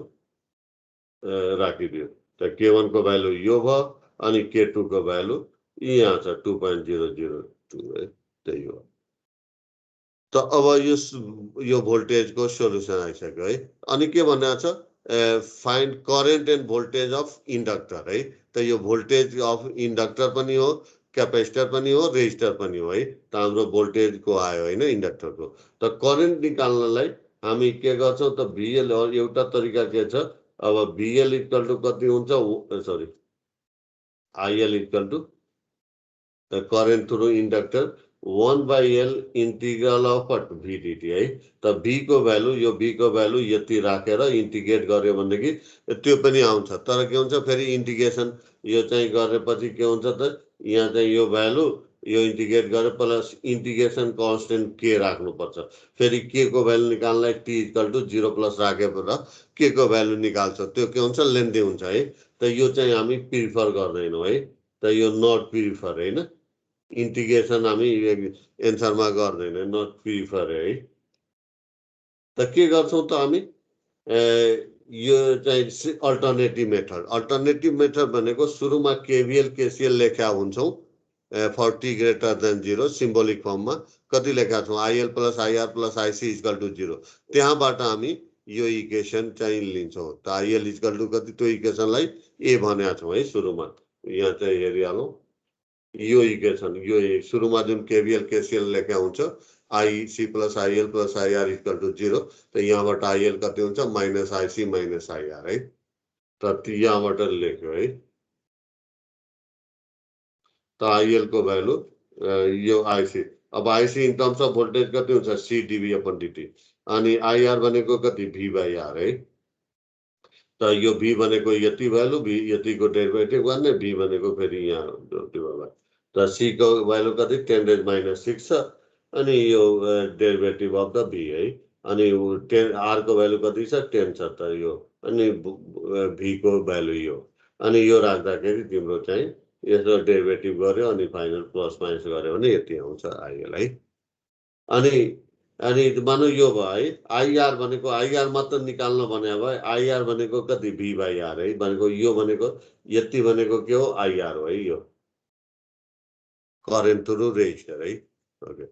राखिदियो। त K1 को भ्यालु यो भयो अनि K2 को भ्यालु यहाँ छ 2.002 है, त्यही हो। त अब यो भोल्टेजको सोलुसन आइसक्यो है। अनि के भनेको छ find current and voltage of inductor है, त यो भोल्टेज अफ इन्डक्टर पनि हो, क्यापेसिटर पनि हो, रेजिस्टर पनि हो है, त हाम्रो भोल्टेजको आयो होइन इन्डक्टरको। त करेन्ट निकाल्नलाई हामी के गर्छौँ त VL एउटा तरिका के छ, अब VL इक्वल टु कति हुन्छ, sorry IL equal to the current through inductor 1/L integral of V dt है। त V को भ्यालु यो V को भ्यालु यति राखेर इन्टिग्रेट गर्यो भनेदेखि त्यो पनि आउँछ, तर के हुन्छ फेरि इन्टिग्रेसन यो चाहिँ गरेपछि के हुन्छ त यहाँ चाहिँ यो भ्यालु यो इन्टिग्रेट गरे प्लस इन्टिग्रेसन कन्स्टेन्ट K राख्नुपर्छ। फेरि K को भ्यालु निकाल्नलाई T इक्वल टु 0 प्लस राखेर K को भ्यालु निकाल्छ, त्यो के हुन्छ लेन्दी हुन्छ है। त यो चाहिँ हामी प्रिफर गर्दैनौँ है, त यो नट प्रिफर हैन, इन्टिग्रेसन हामी एन्सरमा गर्दैन, नट प्रिफर है। त के गर्छौँ त हामी यो चाहिँ अल्टरनेटिभ मेथड भनेको सुरुमा KVL KCL लेख्या हुन्छौँ for T greater than 0 symbolic फर्ममा कति लेखा छौँ IL plus IR plus IC equal to 0, त्यहाँबाट हामी यो इक्वेसन चाहिँ लिन्छौँ। त IL इक्वल टु कति त्यो इक्वेसनलाई A भनेका छौँ है सुरुमा, यहाँ चाहिँ हेरिहालौँ यो इक्वेसन यो सुरुमा जुन KVL KCL लेख्या हुन्छ IC plus IL plus IR equal to 0, त यहाँबाट IL कति हुन्छ माइनस IC माइनस IR है, त यहाँबाट लेख्यो है। त IL को भ्यालु यो IC, अब IC in terms of voltage कति हुन्छ C dV/dt अनि IR भनेको कति V/R है। त यो V भनेको यति भ्यालु, V यतिको डेरिभेटिभ गर्ने, V भनेको फेरि यहाँ डिभाइड, त C को भ्यालु कति 10⁻⁶ छ अनि यो डेरिभेटिभ अफ द V है, अनि R को भ्यालु कति छ 10 छ, त यो अनि V को भ्यालु यो, अनि यो राख्दाखेरि तिम्रो चाहिँ यसको डेरिभेटिभ गर्यो अनि फाइनल प्लस माइनस गर्यो भने यति आउँछ IL है। अनि मानौ यो भयो है, IR भनेको IR मात्र निकाल्न भने भए IR भनेको कति V/R है, भनेको यो भनेको यति भनेको के हो IR हो है, यो करेन्ट थ्रु रेजिस्टर है। ओके,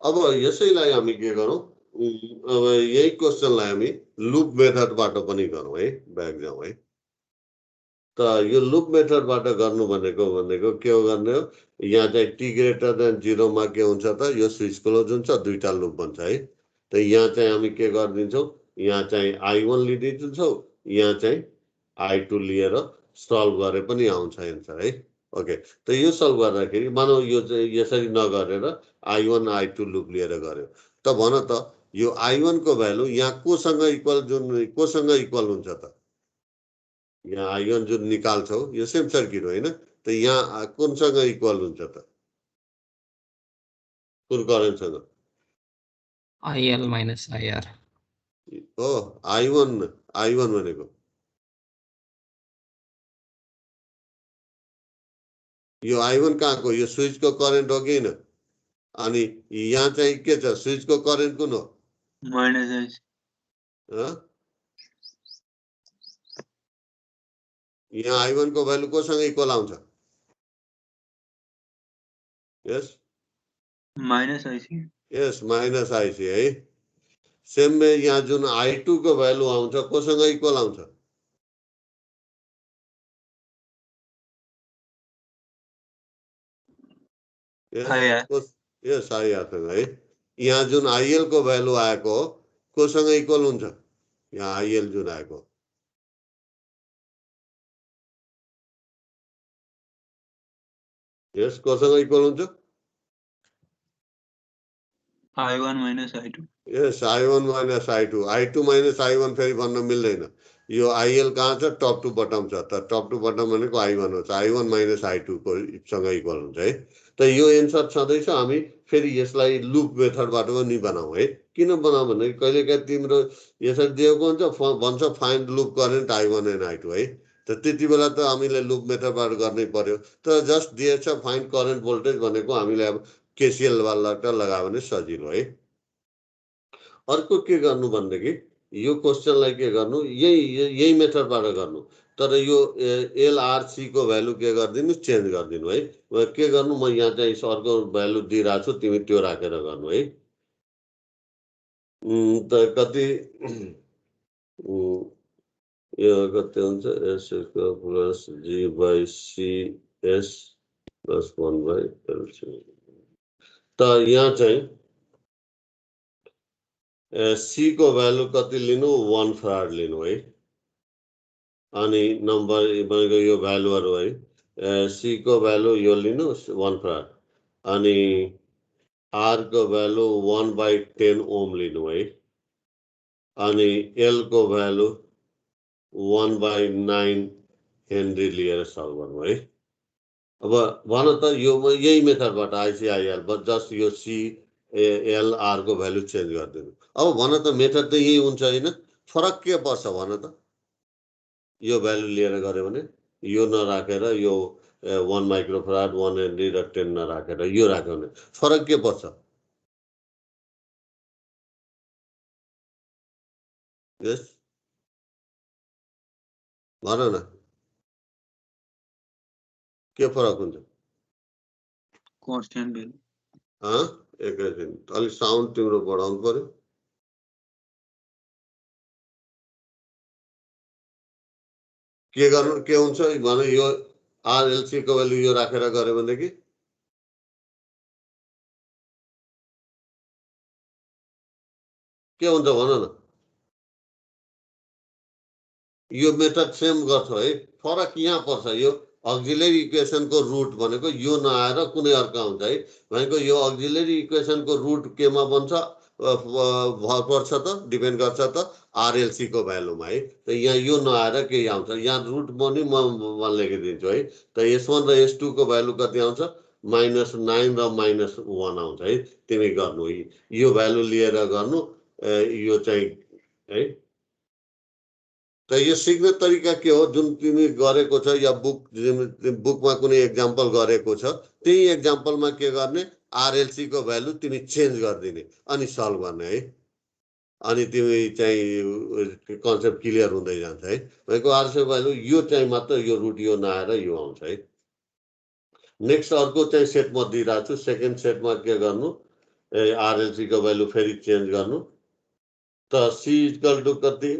अब यसैलाई हामी के गरौँ, अब यही क्वेसनलाई हामी लुप मेथडबाट पनि गरौँ है, ब्याक जाउँ है। त यो लुप मेथडबाट गर्नु भनेको के हो गर्ने हो, यहाँ चाहिँ T ग्रेटर देन 0 मा के हुन्छ त यो स्विच क्लोज हुन्छ, दुईटा लुप बन्छ है। त यहाँ चाहिँ हामी के गरिदिन्छौँ, यहाँ चाहिँ I1 लिइदिन्छौँ, यहाँ चाहिँ I2 लिएर सल्भ गरे पनि आउँछ एन्सर है। ओके, त यो सल्भ गर्दाखेरि मानौ यो चाहिँ यसरी नगरेर I1 I2 लुप लिएर गर्यो, त भन त यो I1 को भ्यालु यहाँ कोसँग इक्वल हुन्छ त, यहाँ I1 जुन निकाल्छौ यो सेम सर्किट होइन, त यहाँ कुनसँग इक्वल हुन्छ त, कुन करेन्टसँग IL minus IR हो I1 भनेको यो I1 कहाँको, यो स्विचको करेन्ट हो कि हैन, अनि यहाँ चाहिँ के छ स्विचको करेन्ट कुन हो माइनस IC, यहाँ I1 को भ्यालु कोसँग इक्वल आउँछ, यस माइनस IC, यस माइनस IC है। सेम में यहाँ जुन I2 को भ्यालु आउँछ कोसँग इक्वल आउँछ, यस IR सँग है। यहाँ जुन IL को भ्यालु आएको हो कोसँग इक्वल हुन्छ, यहाँ IL जुन आएको यस कोसँग इक्वल हुन्छ I1 minus I2. यस I1 minus I2 I2 minus I1 फेरि भन्न मिल्दैन यो IL कहाँ छ टप टु बटम छ त टप टु बटम भनेको I1 हो I1 minus I2 को सँग इक्वल हुन्छ है त यो एन्सर छँदैछ हामी फेरि यसलाई लुप मेथडबाट पनि बनाऊ है किन बनाऊ भने कहिलेकाहीँ तिम्रो यसरी दिएको हुन्छ भन्छ find loop current I1 and I2 है त त्यति बेला त हामीले लुप मेथडबाट गर्नै पर्यो तर जस्ट दिएछ फाइन्ड करेन्ट भोल्टेज भनेको हामीले अब केसीएल वालाबाट लगायो भने सजिलो है अर्को के गर्नु भनेदेखि यो क्वेसनलाई के गर्नु यही मेथडबाट गर्नु तर यो एलआरसी को भ्यालु के गरिदिनु चेन्ज गरिदिनु है के गर्नु म यहाँ चाहिँ अर्को भ्यालु दिइरहेको छु तिमी त्यो राखेर गर्नु है त कति यो कति हुन्छ S plus G by C S plus 1 by L त यहाँ चाहिँ सी को भ्यालु कति लिनु 1 फराड लिनु है अनि नम्बर भनेको यो भ्यालुहरु है सी को भ्यालु यो लिनु 1 फराड अनि आर को भ्यालु 1/10 ओम लिनु है अनि एल को भ्यालु 1/9 हेनरी लिएर सल्भ गर्नु है अब भन त यो यही मेथडबाट आइसिआइएल बट जस्ट यो सी एलआर को भ्यालु चेन्ज गरिदिनु अब भन त मेथड त यही हुन्छ हैन फरक के पर्छ भन त यो भ्यालु लिएर गरे भने यो नराखेर यो 1 माइक्रोफराड 1 हेनरी र 10 नराखेर यो राख्यो भने फरक के पर्छ यस भन न के फरक हुन्छ Constant value. एकैछिन अलि साउन्ड तिम्रो बढाउनु पर्यो के गर्नु के हुन्छ भने यो आरएलसी को भ्यालु यो राखेर गरे भनेदेखि के हुन्छ भन न यो मेथड सेम गर्छ है फरक यहाँ पर्छ यो अक्जिलरी इक्वेसन को रूट भनेको यो नआएर कुनै अर्को आउँछ है भनेको यो अक्जिलरी इक्वेसन को रूट केमा बन्छ भर पर्छ त डिपेन्ड गर्छ त आरएलसी को भ्यालुमा है त यहाँ यो नआएर केही आउँछ यहाँ रूट पनि म लेखिदिन्छु है त S1 र S2 को भ्यालु कति आउँछ -9 र -1 आउँछ है तिमी गर्नु यो भ्यालु लिएर गर्नु यो चाहिँ है त यो सिक्ने तरिका के हो जुन तिमी गरेको छ या बुकमा कुनै एक्जाम्पल गरेको छ त्यही एक्जाम्पलमा के गर्ने आरएलसी को भ्यालु तिमी चेन्ज गरिदिने अनि सल्भ गर्ने है अनि तिमी चाहिँ कन्सेप्ट क्लियर हुँदै जान्छ है भनेको आरएलसी भ्यालु यो चाहिँ मात्र यो रुट यो नआएर यो आउँछ है नेक्स्ट अर्को चाहिँ सेट म दिइरहेको छु सेकेन्ड सेटमा के गर्नु आरएलसी को भ्यालु फेरि चेन्ज गर्नु त सी इक्वल टु कति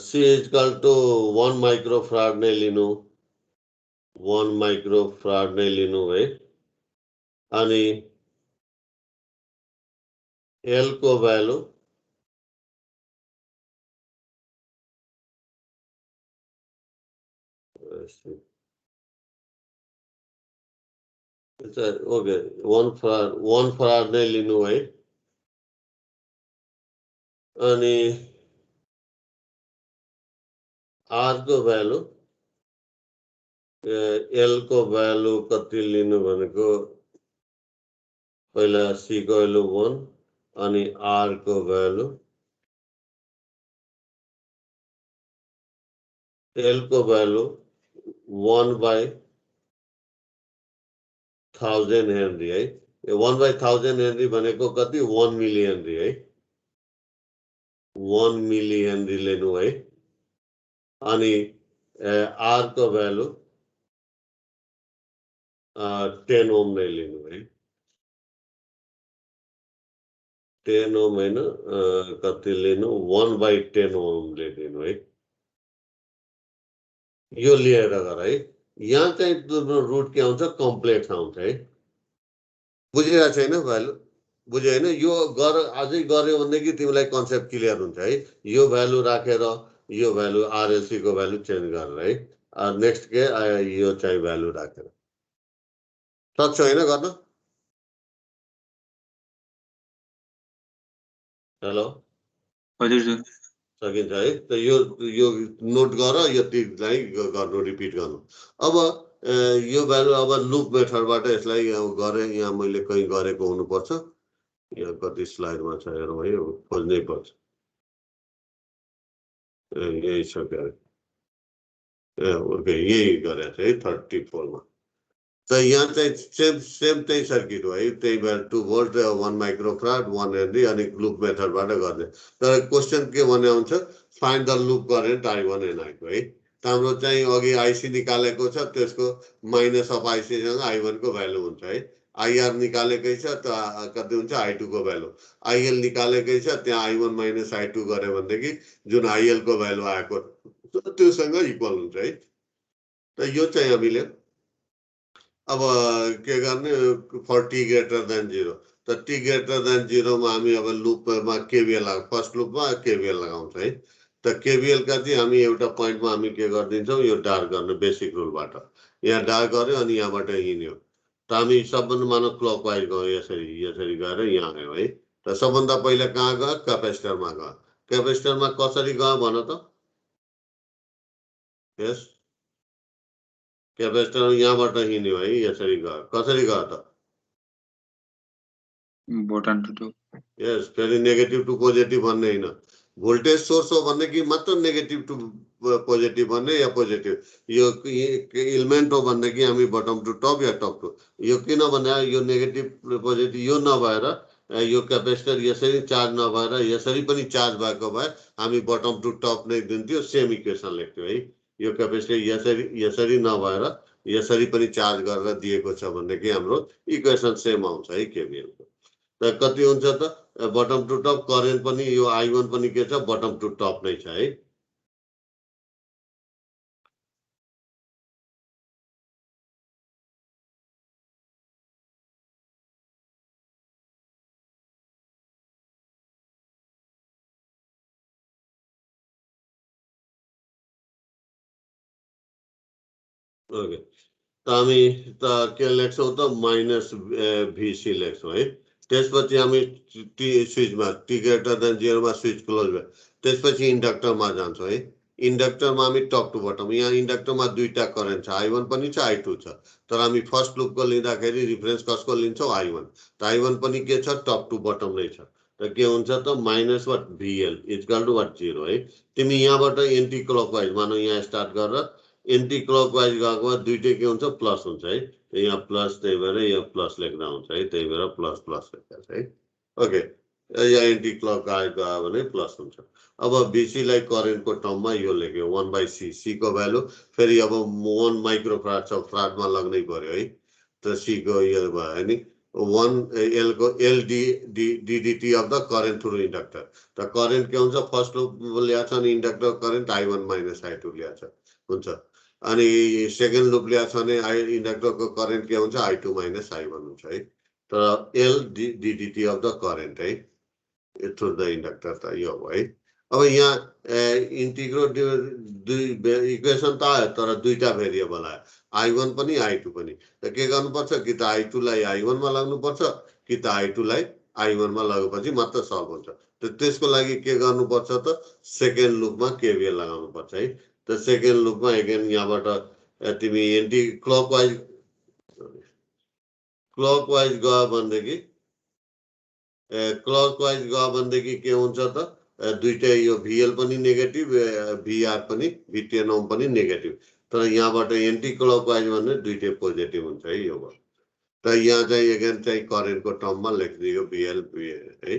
C इक्वल टु 1 माइक्रोफराड नै लिनु 1 माइक्रोफराड नै लिनु है अनि L को भ्यालु ओके 1 फराड नै लिनु है अनि आर को भ्यालु एल को भ्यालु कति लिनु भनेको पहिला सी को भ्यालु 1 अनि आर को भ्यालु एल को भ्यालु 1/1000 हेनरी है 1/1000 हेनरी भनेको कति 1 मिली हेनरी है 1 मिली हेनरी लिनु है अनि आर को भ्यालु 10 ओम नै लिनु है 10 ओम हैन कति लिनु 1/10 ओम लिनु है यो लिएर गर है यहाँ चाहिँ रुट के आउँछ कम्प्लेक्स आउँछ है बुझिरहेको छैन भ्यालु बुझ्यो हैन यो गर अझै गर्यो भनेदेखि तिमीलाई कन्सेप्ट क्लियर हुन्छ है यो भ्यालु राखेर यो भ्यालु आरएलसी को भ्यालु चेन्ज गरेर है नेक्स्ट के यो चाहिँ भ्यालु राखेर सक्छ होइन गर्न? हेलो हजुर सर सकिन्छ है त यो नोट गर यतिलाई गर्नु रिपिट गर्नु। अब यो भ्यालु अब लुप मेथडबाट यसलाई गरे यहाँ मैले कहीँ गरेको हुनुपर्छ। यहाँ कति स्लाइडमा छ हेरौँ है खोज्नै पर्छ। यही छ क्या ओके यही गरेको छ है 34 मा। त यहाँ चाहिँ सेम त्यही सर्किट हो है त्यही भएर 2 भोल्ट 1 माइक्रोफ्राड 1 हेनरी अनि लुप मेथडबाट गर्ने। तर क्वेसन के भने हुन्छ find the loop current I1 and I2 है। हाम्रो चाहिँ अघि आइसी निकालेको छ त्यसको माइनस अफ आइसी सँग I1 को भ्यालु हुन्छ है। आइआर निकालेकै छ त कति हुन्छ I2 को भ्यालु। आइएल निकालेकै छ त्यहाँ I1 माइनस I2 गरे भनेदेखि जुन आइएल को भ्यालु आएको त्योसँग इक्वल हुन्छ है। त यो चाहिँ हामीले अब के गर्ने फर टी ग्रेटर देन 0 त टी ग्रेटर देन 0 मा हामी अब लुपमा केवीएल फर्स्ट लुपमा केवीएल लगाउँछ है। त केवीएल का चाहिँ हामी एउटा पोइन्टमा हामी के गर्दिन्छौँ यो डार्क गर्ने बेसिक रुलबाट यहाँ डार्क गर्यो अनि यहाँबाट हिँड्यो त हामी सबभन्दा मानव क्लकवाइज गयो यसरी गएर यहाँ आयो है। त सबभन्दा पहिला कहाँ गयो क्यापेसिटरमा गयो। क्यापेसिटरमा कसरी गयो भन त यस क्यापेसिटर यहाँबाट हिँड्यो है यसरी गयो कसरी गयो त बटन टु यस फेरि नेगेटिभ टु पोजिटिभ भन्ने होइन भोल्टेज सोर्स हो भने कि मात्र नेगेटिभ टु पोजिटिभ भन्ने या पोजिटिभ यो इलिमेन्ट हो भनेदेखि हामी बटम टु टप या टप टु यो किन भने यो नेगेटिभ पोजिटिभ यो नभएर यो क्यापेसिटर यसरी चार्ज नभएर यसरी पनि चार्ज भएको भए हामी बटम टु टप नै दिन्थ्यो सेम इक्वेसन लेख्थ्यो है। यो क्यापेसिटर यसरी नभएर यसरी पनि चार्ज गरेर दिएको छ भनेदेखि हाम्रो इक्वेसन सेम आउँछ है केवीएल को। त कति हुन्छ त बटम टु टप करेन्ट पनि यो I1 पनि के छ बटम टु टप नै छ है। ओके त हामी त के लेख्छौँ त माइनस VC लेख्छौँ है। त्यसपछि हामी टी स्विचमा टी ग्रेटर देन 0 मा स्विच क्लोज भयो त्यसपछि इन्डक्टरमा जान्छौँ है। इन्डक्टरमा हामी टप टु बटम यहाँ इन्डक्टरमा दुईटा करेन्ट छ I1 पनि छ I2 छ तर हामी फर्स्ट लुपको लिँदाखेरि रिफरेन्स कसको लिन्छौँ I1 त I1 पनि के छ टप टु बटम नै छ त के हुन्छ त minus what VL equal to what 0 है। तिमी यहाँबाट एन्टी क्लकवाइज मानौ यहाँ स्टार्ट गरेर एन्टी क्लकवाइज गएको दुईटै के हुन्छ प्लस हुन्छ है। यहाँ प्लस त्यही भएर यहाँ प्लस लेख्दा हुन्छ है त्यही भएर प्लस प्लस लेख्दा छ है। ओके यहाँ एन्टी क्लकवाइज गयो भने प्लस हुन्छ। अब VC लाई करेन्टको टर्ममा यो लेख्यो 1/C C को भ्यालु फेरि अब 1 माइक्रोफ्राड छ फ्राडमा लाग्नै पर्यो है। त C को यो भयो नि 1 L को LDDT of the current through inductor त करेन्ट के हुन्छ फर्स्ट लुप ल्याएको छ अनि inductor current I1 minus I2 ल्याएको छ हुन्छ अनि सेकेन्ड लुप ल्याएको छ भने इन्डक्टरको करेन्ट के हुन्छ I2 माइनस I1 हुन्छ है। तर LDDT अफ द करेन्ट है थ्रु द इन्डक्टर त यो हो है। अब यहाँ इन्टिग्रल इक्वेसन त आयो तर दुईटा भेरिएबल आयो I1 पनि I2 पनि त के गर्नुपर्छ कि त I2 लाई I1 मा लाग्नुपर्छ कि त I2 लाई I1 मा लगेपछि मात्र सल्भ हुन्छ। त त्यसको लागि के गर्नुपर्छ त सेकेन्ड लुपमा केवीएल लगाउनु पर्छ है। त सेकेन्ड लुपमा अगेन यहाँबाट तिमी एन्टी क्लकवाइज गयो भनेदेखि के हुन्छ त दुईटै यो VL पनि नेगेटिभ VR पनि VTN पनि नेगेटिभ तर यहाँबाट एन्टी क्लकवाइज भने दुईटै पोजिटिभ हुन्छ है यो भयो। त यहाँ चाहिँ अगेन चाहिँ करेन्टको टर्ममा लेखिदियो VL है।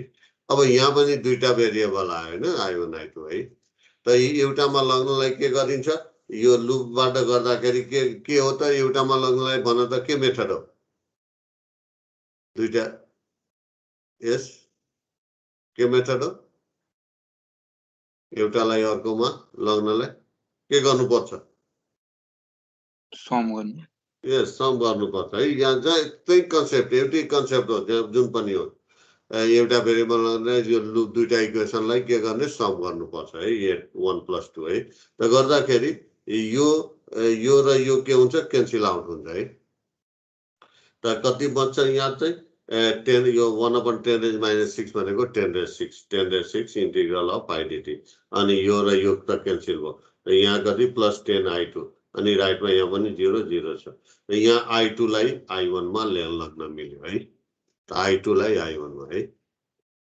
अब यहाँ पनि दुईटा भेरिएबल आयो होइन I1 I2 है। त एउटामा लग्नलाई के गरिन्छ यो लुपबाट गर्दाखेरि के हो त एउटामा लग्नलाई भन त के मेथड हो दुईटा यस के मेथड हो एउटालाई अर्कोमा लग्नलाई के गर्नुपर्छ सम गर्नु यस सम गर्नुपर्छ है। यहाँ चाहिँ त्यही कन्सेप्ट एउटै कन्सेप्ट हो जुन पनि हो एउटा भेरिएबल यो लुप दुईटा इक्वेसनलाई के गर्ने सम गर्नुपर्छ है 1 + 2 है। त गर्दाखेरि यो यो र यो के हुन्छ क्यान्सल आउट हुन्छ है त कति बच्छ यहाँ चाहिँ 10 यो 1/10⁻⁶ भनेको 10⁻⁶ इंटीग्रल अफ I dt अनि यो र यो त क्यान्सल भयो यहाँ कति +10I2 अनि राइटमा यहाँ पनि 0 0 छ यहाँ I2 लाई I1 मा लग्न मिल्यो है I2 लाई I1 मा है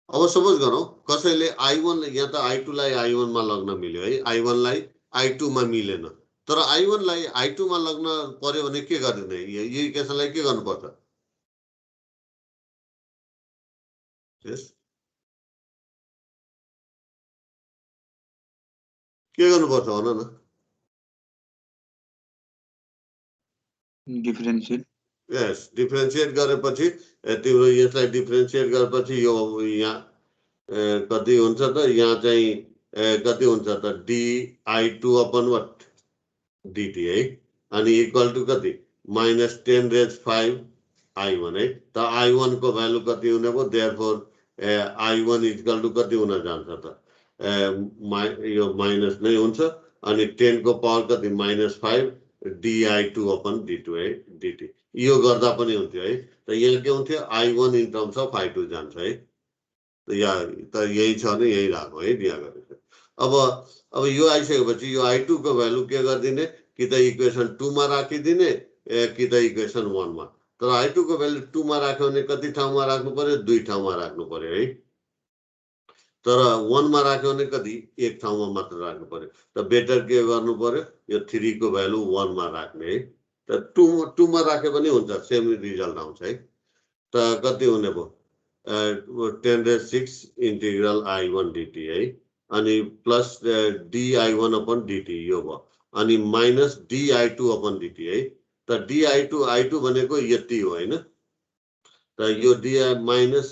अब सपोज गरौँ कसैले I1 यहाँ त I2 लाई I1 मा लग्न मिल्यो है I1 लाई I2 मा मिलेन तर I1 लाई I2 मा लग्न पर्यो भने के गर्ने यो इक्वेसनलाई के गर्नुपर्छ के गर्नुपर्छ भन न डिफरेन्शिएट यस डिफरेन्शिएट गरेपछि तिम्रो यसलाई डिफरेन्शिएट गरेपछि यो यहाँ कति हुन्छ त यहाँ चाहिँ कति हुन्छ त di2/what dt है अनि इक्वल टु कति -10⁵ I1 है त I1 को भ्यालु कति हुने भयो देयरफोर I1 इक्वल टु कति हुन जान्छ त यो माइनस नै हुन्छ अनि 10 को पावर कति -5 di2/dt है dt यो गर्दा पनि हुन्थ्यो है त यहाँ के हुन्थ्यो I1 in terms of I2 जान्छ है त यही छ नि यही राख्नु है यहाँ गरेको अब यो आइसकेपछि यो I2 को भ्यालु के गरिदिने कि त इक्वेसन 2 मा राखिदिने कि त इक्वेसन 1 मा तर I2 को भ्यालु 2 मा राख्यो भने कति ठाउँमा राख्नु पर्यो दुई ठाउँमा राख्नु पर्यो है तर 1 मा राख्यो भने कति एक ठाउँमा मात्र राख्नु पर्यो त बेटर के गर्नु पर्यो यो 3 को भ्यालु 1 मा राख्ने है त 2 मा राखे पनि हुन्छ सेम रिजल्ट आउँछ है त कति हुने भयो 10⁶ इंटीग्रल I1 dt है अनि प्लस di1/dt यो भयो अनि माइनस di2/dt है त di2 भनेको यति हो हैन त यो di माइनस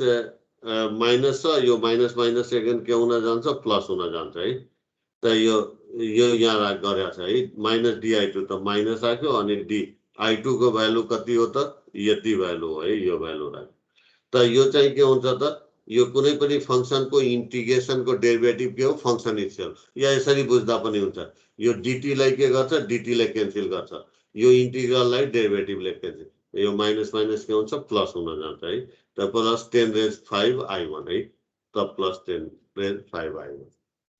माइनस छ यो माइनस माइनस सेकेन्ड के हुन जान्छ प्लस हुन जान्छ है त यो यहाँ गरेको छ है माइनस di2 त माइनस राख्यो अनि di2 को भ्यालु कति हो त यति भ्यालु हो है यो भ्यालु राख्यो त यो चाहिँ के हुन्छ त यो कुनै पनि फंक्सनको इन्टिग्रेसनको डेरिभेटिभ के हो फंक्सन इटसेल्फ या यसरी बुझ्दा पनि हुन्छ यो dt लाई के गर्छ dt लाई क्यान्सल गर्छ यो इन्टिग्रललाई डेरिभेटिभले क्यान्सल यो माइनस माइनस के हुन्छ प्लस हुन जान्छ है त +10⁵ I1 है त +10⁵ I1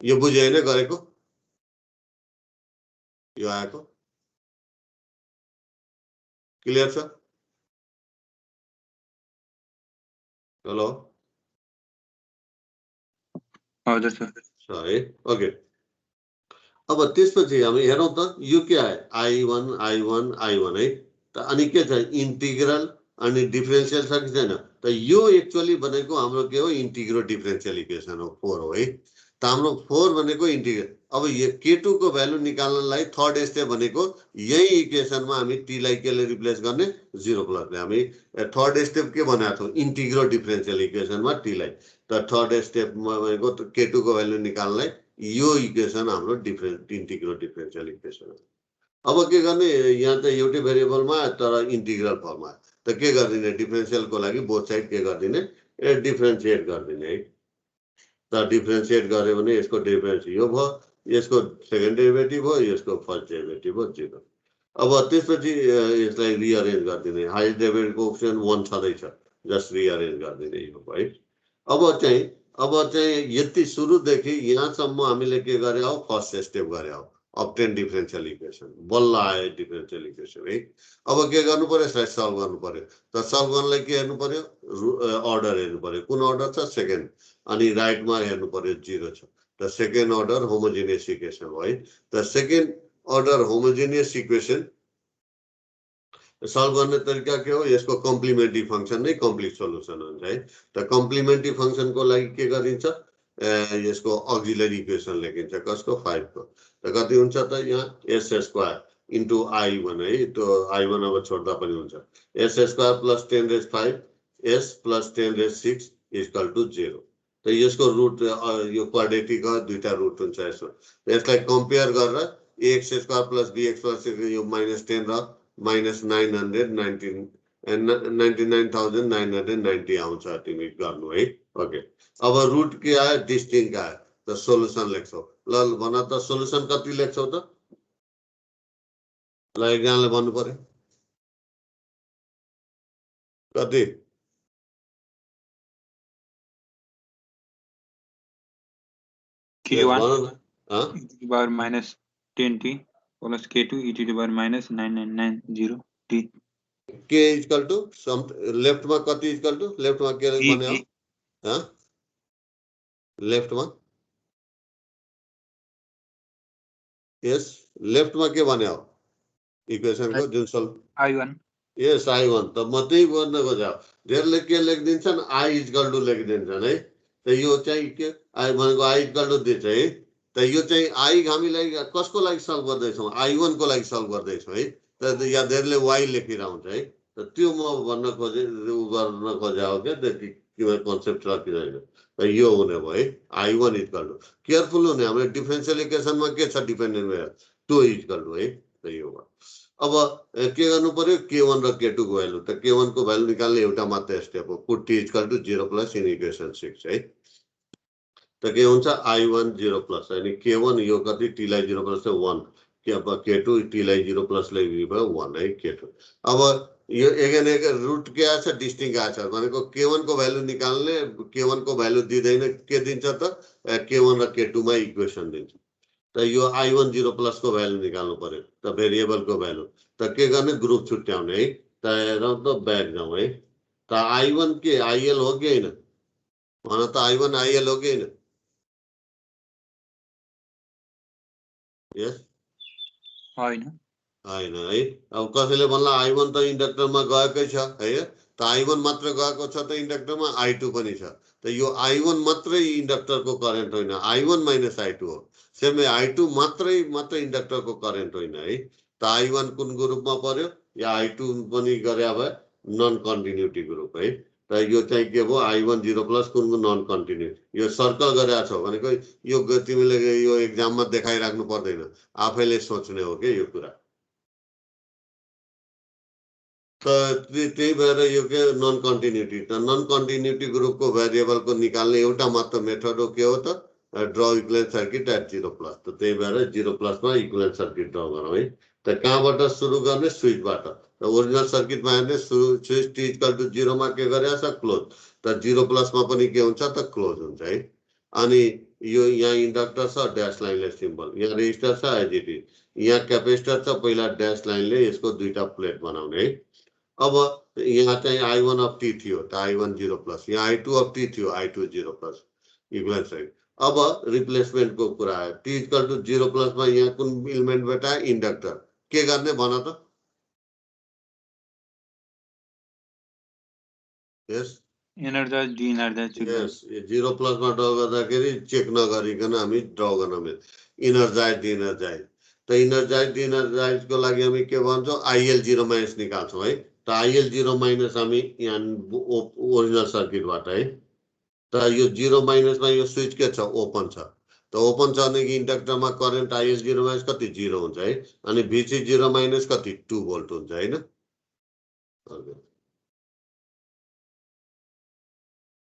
यो बुझ्यो हैन गरेको यो आएको क्लियर छ हेलो हजुर सर है ओके अब त्यसपछि हामी हेरौँ त यो के आयो I1 है त अनि के छ इन्टिग्रल अनि डिफरेन्शियल छ कि छैन त यो एक्चुअली भनेको हाम्रो के हो इन्टिग्रो डिफरेन्शियल इक्वेसन हो 4 हो है त हाम्रो 4 भनेको इन्टिग्रल अब यो k2 को भ्यालु निकाल्नलाई थर्ड स्टेप भनेको यही इक्वेसनमा हामी t लाई केले रिप्लेस गर्ने 0 प्लसले हामी थर्ड स्टेप के बनाएको छौं इन्टिग्रो डिफरेन्शियल इक्वेसनमा t लाई त थर्ड स्टेपमा भनेको k2 को भ्यालु निकाल्नलाई यो इक्वेसन हाम्रो इन्टिग्रो डिफरेन्शियल इक्वेसन हो अब के गर्ने यहाँ त एउटै भेरिएबलमा तर इन्टिग्रल फर्ममा त के गर्दिने डिफरेन्शियलको लागि बोथ साइड के गर्दिने डिफरेन्शिएट गर्दिने है त डिफरेन्शिएट गर्यो भने यसको डेरिभेटिभ यो भयो यसको सेकेन्ड डेरिभेटिभ हो यसको फर्स्ट डेरिभेटिभ हो 0 अब त्यसपछि यसलाई रिअरेन्ज गर्दिने हाइएस्ट डेरिभेटिभको अप्सन 1 छँदैछ जस्ट रिअरेन्ज गर्दिने यो है अब चाहिँ यति सुरुदेखि यहाँसम्म हामीले के गरे हो फर्स्ट स्टेप गरे हो obtain डिफरेन्शियल इक्वेसन बल्ल आयो डिफरेन्शियल इक्वेसन है अब के गर्नु पर्यो यसलाई सल्भ गर्नु पर्यो त सल्भ गर्नलाई के हेर्नु पर्यो अर्डर हेर्नु पर्यो कुन अर्डर छ सेकेन्ड अनि राइटमा हेर्नु पर्यो 0 छ त सेकेन्ड अर्डर होमोजेनियस इक्वेसन हो है त second order homogeneous equation solve गर्ने तरिका के हो यसको कम्प्लिमेन्ट्री फंक्सन नै कम्प्लिट सोलुसन हुन्छ है त कम्प्लिमेन्ट्री फंक्सनको लागि के गरिन्छ यसको अक्सिलरी इक्वेसन लेखिन्छ कसको 5 को त कति हुन्छ त यहाँ s² इन्टु I1 है त I1 अब छोड्दा पनि हुन्छ s² + 10⁵ s + 10⁶ इक्वल टु 0 त यसको रुट यो क्वाड्रेटिक दुईटा रुट हुन्छ यसको यसलाई कम्पेयर गरेर ax² + bx + यो -10 र -99,990 आउँछ तिमी गर्नु है ओके अब रुट के आयो डिस्टिंक्ट आयो त सोलुसन लेख्छौ ल भन त सोलुसन कति लेख्छौ त ल एकजनाले भन्नु पर्यो कति K1 भन न e to the power minus 10t plus K2 e to the power minus 9990 t. के इक्वल टु सम लेफ्टमा कति इक्वल टु लेफ्टमा के भन्यो ह लेफ्टमा यस लेफ्टमा के भन्यो इक्वेसनको जुन सल्भ I1 यस I1 त म त्यही गर्न खोजा धेरैले के लेखिदिन्छन् I इक्वल टु लेखिदिन्छन् है त यो चाहिँ के I भनेको I इक्वल टु दिन्छ है त यो चाहिँ I हामीलाई कसको लागि सल्भ गर्दैछौँ I1 को लागि सल्भ गर्दैछौँ है त या धेरैले Y लेखेर हुन्छ है त त्यो म भन्न खोजे गर्न खोजा हो क्या त्यो कन्सेप्ट छ कि छैन त यो हुने भयो है I1 इक्वल टु केयरफुल हुने हाम्रो डिफरेन्शियल इक्वेसनमा के छ डिपेन्डेन्ट भेरिएबल 2 इक्वल टु है त यो भयो अब के गर्नु पर्यो K1 र K2 को भ्यालु त K1 को भ्यालु निकाल्ने एउटा मात्र स्टेप हो put t equal to 0 plus in equation 6 है त के हुन्छ I1 0 प्लस अनि K1 यो कति t लाई 0 प्लस 1 के अब K2 t लाई 0 प्लस लाई भयो 1 है K2 अब यो एगेन एक रुट के आछ डिस्टिंक्ट आछ भनेको K1 को भ्यालु निकाल्ने K1 को भ्यालु दिदैन के दिन्छ त K1 र K2 मा इक्वेसन दिन्छ त यो I1 0 प्लस को भ्यालु निकाल्नु पर्यो त भेरिएबल को भ्यालु त के गर्ने ग्रुप छुट्याउने है त हेरौँ त ब्याक जाउँ है त I1 के IL हो कि हैन भन त I1 IL हो कि हैन यस होइन हैन है अब कसैले भन्ला I1 त इन्डक्टरमा गएकै छ है त I1 मात्र गएको छ त इन्डक्टरमा I2 पनि छ त यो I1 मात्रै इन्डक्टरको करेन्ट होइन I1 माइनस I2 हो सेम I2 मात्र इन्डक्टरको करेन्ट होइन है त I1 कुन ग्रुपमा पर्यो या I2 पनि गरे भए नन कन्टिन्युटी ग्रुप है त यो चाहिँ के भयो I1 0 प्लस कुनको नन कन्टिन्युटी यो सर्कल गरेका छौ भनेको यो तिमीले यो एक्जाममा देखाइराख्नु पर्दैन आफैले सोच्ने हो के यो कुरा त त्यही भएर यो के नन कन्टिन्युटी त नन कन्टिन्युटी ग्रुपको भेरिएबलको निकाल्ने एउटा मात्र मेथड हो के हो त draw equivalent circuit at 0 plus त त्यही भएर 0 प्लसमा इक्विभ्यालेन्ट सर्किट ड्र गरौँ है त कहाँबाट सुरु गर्ने स्विचबाट त ओरिजिनल सर्किटमा हेर्ने स्विच t इक्वल टु 0 मा के गरेछ क्लोज त 0 प्लसमा पनि के हुन्छ त क्लोज हुन्छ है अनि यो यहाँ इन्डक्टर छ ड्यास लाइनले सिम्बल यहाँ रेजिस्टर छ एजिटी यहाँ क्यापेसिटर छ पहिला ड्यास लाइनले यसको दुईटा प्लेट बनाउने है अब यहाँ चाहिँ I1 अफ t थियो त I1 0 प्लस यहाँ I2 अफ t थियो I2 0 प्लस इक्विभ्यालेन्ट सर्किट अब रिप्लेसमेन्ट को कुरा आयो t इक्वल टु 0 प्लसमा यहाँ कुन इलिमेन्ट बेटा इन्डक्टर के गर्ने भन त यस एनर्जाइज डिएनर्जाइज यस 0 प्लसमा ड्र गर्दाखेरि चेक नगरिकन हामी ड्र गर्न मिल्छ इनर्जाइज डिएनर्जाइज त इनर्जाइज डिएनर्जाइजको लागि हामी के भन्छौँ IL 0 माइनस निकाल्छौँ है त IL 0 माइनस हामी यहाँ ओरिजिनल सर्किटबाट है त यो 0 माइनसमा यो स्विच के छ ओपन छ त ओपन छ भने इन्डक्टरमा करेन्ट IL 0 माइनस कति 0 हुन्छ है अनि VC 0 माइनस कति 2 भोल्ट हुन्छ हैन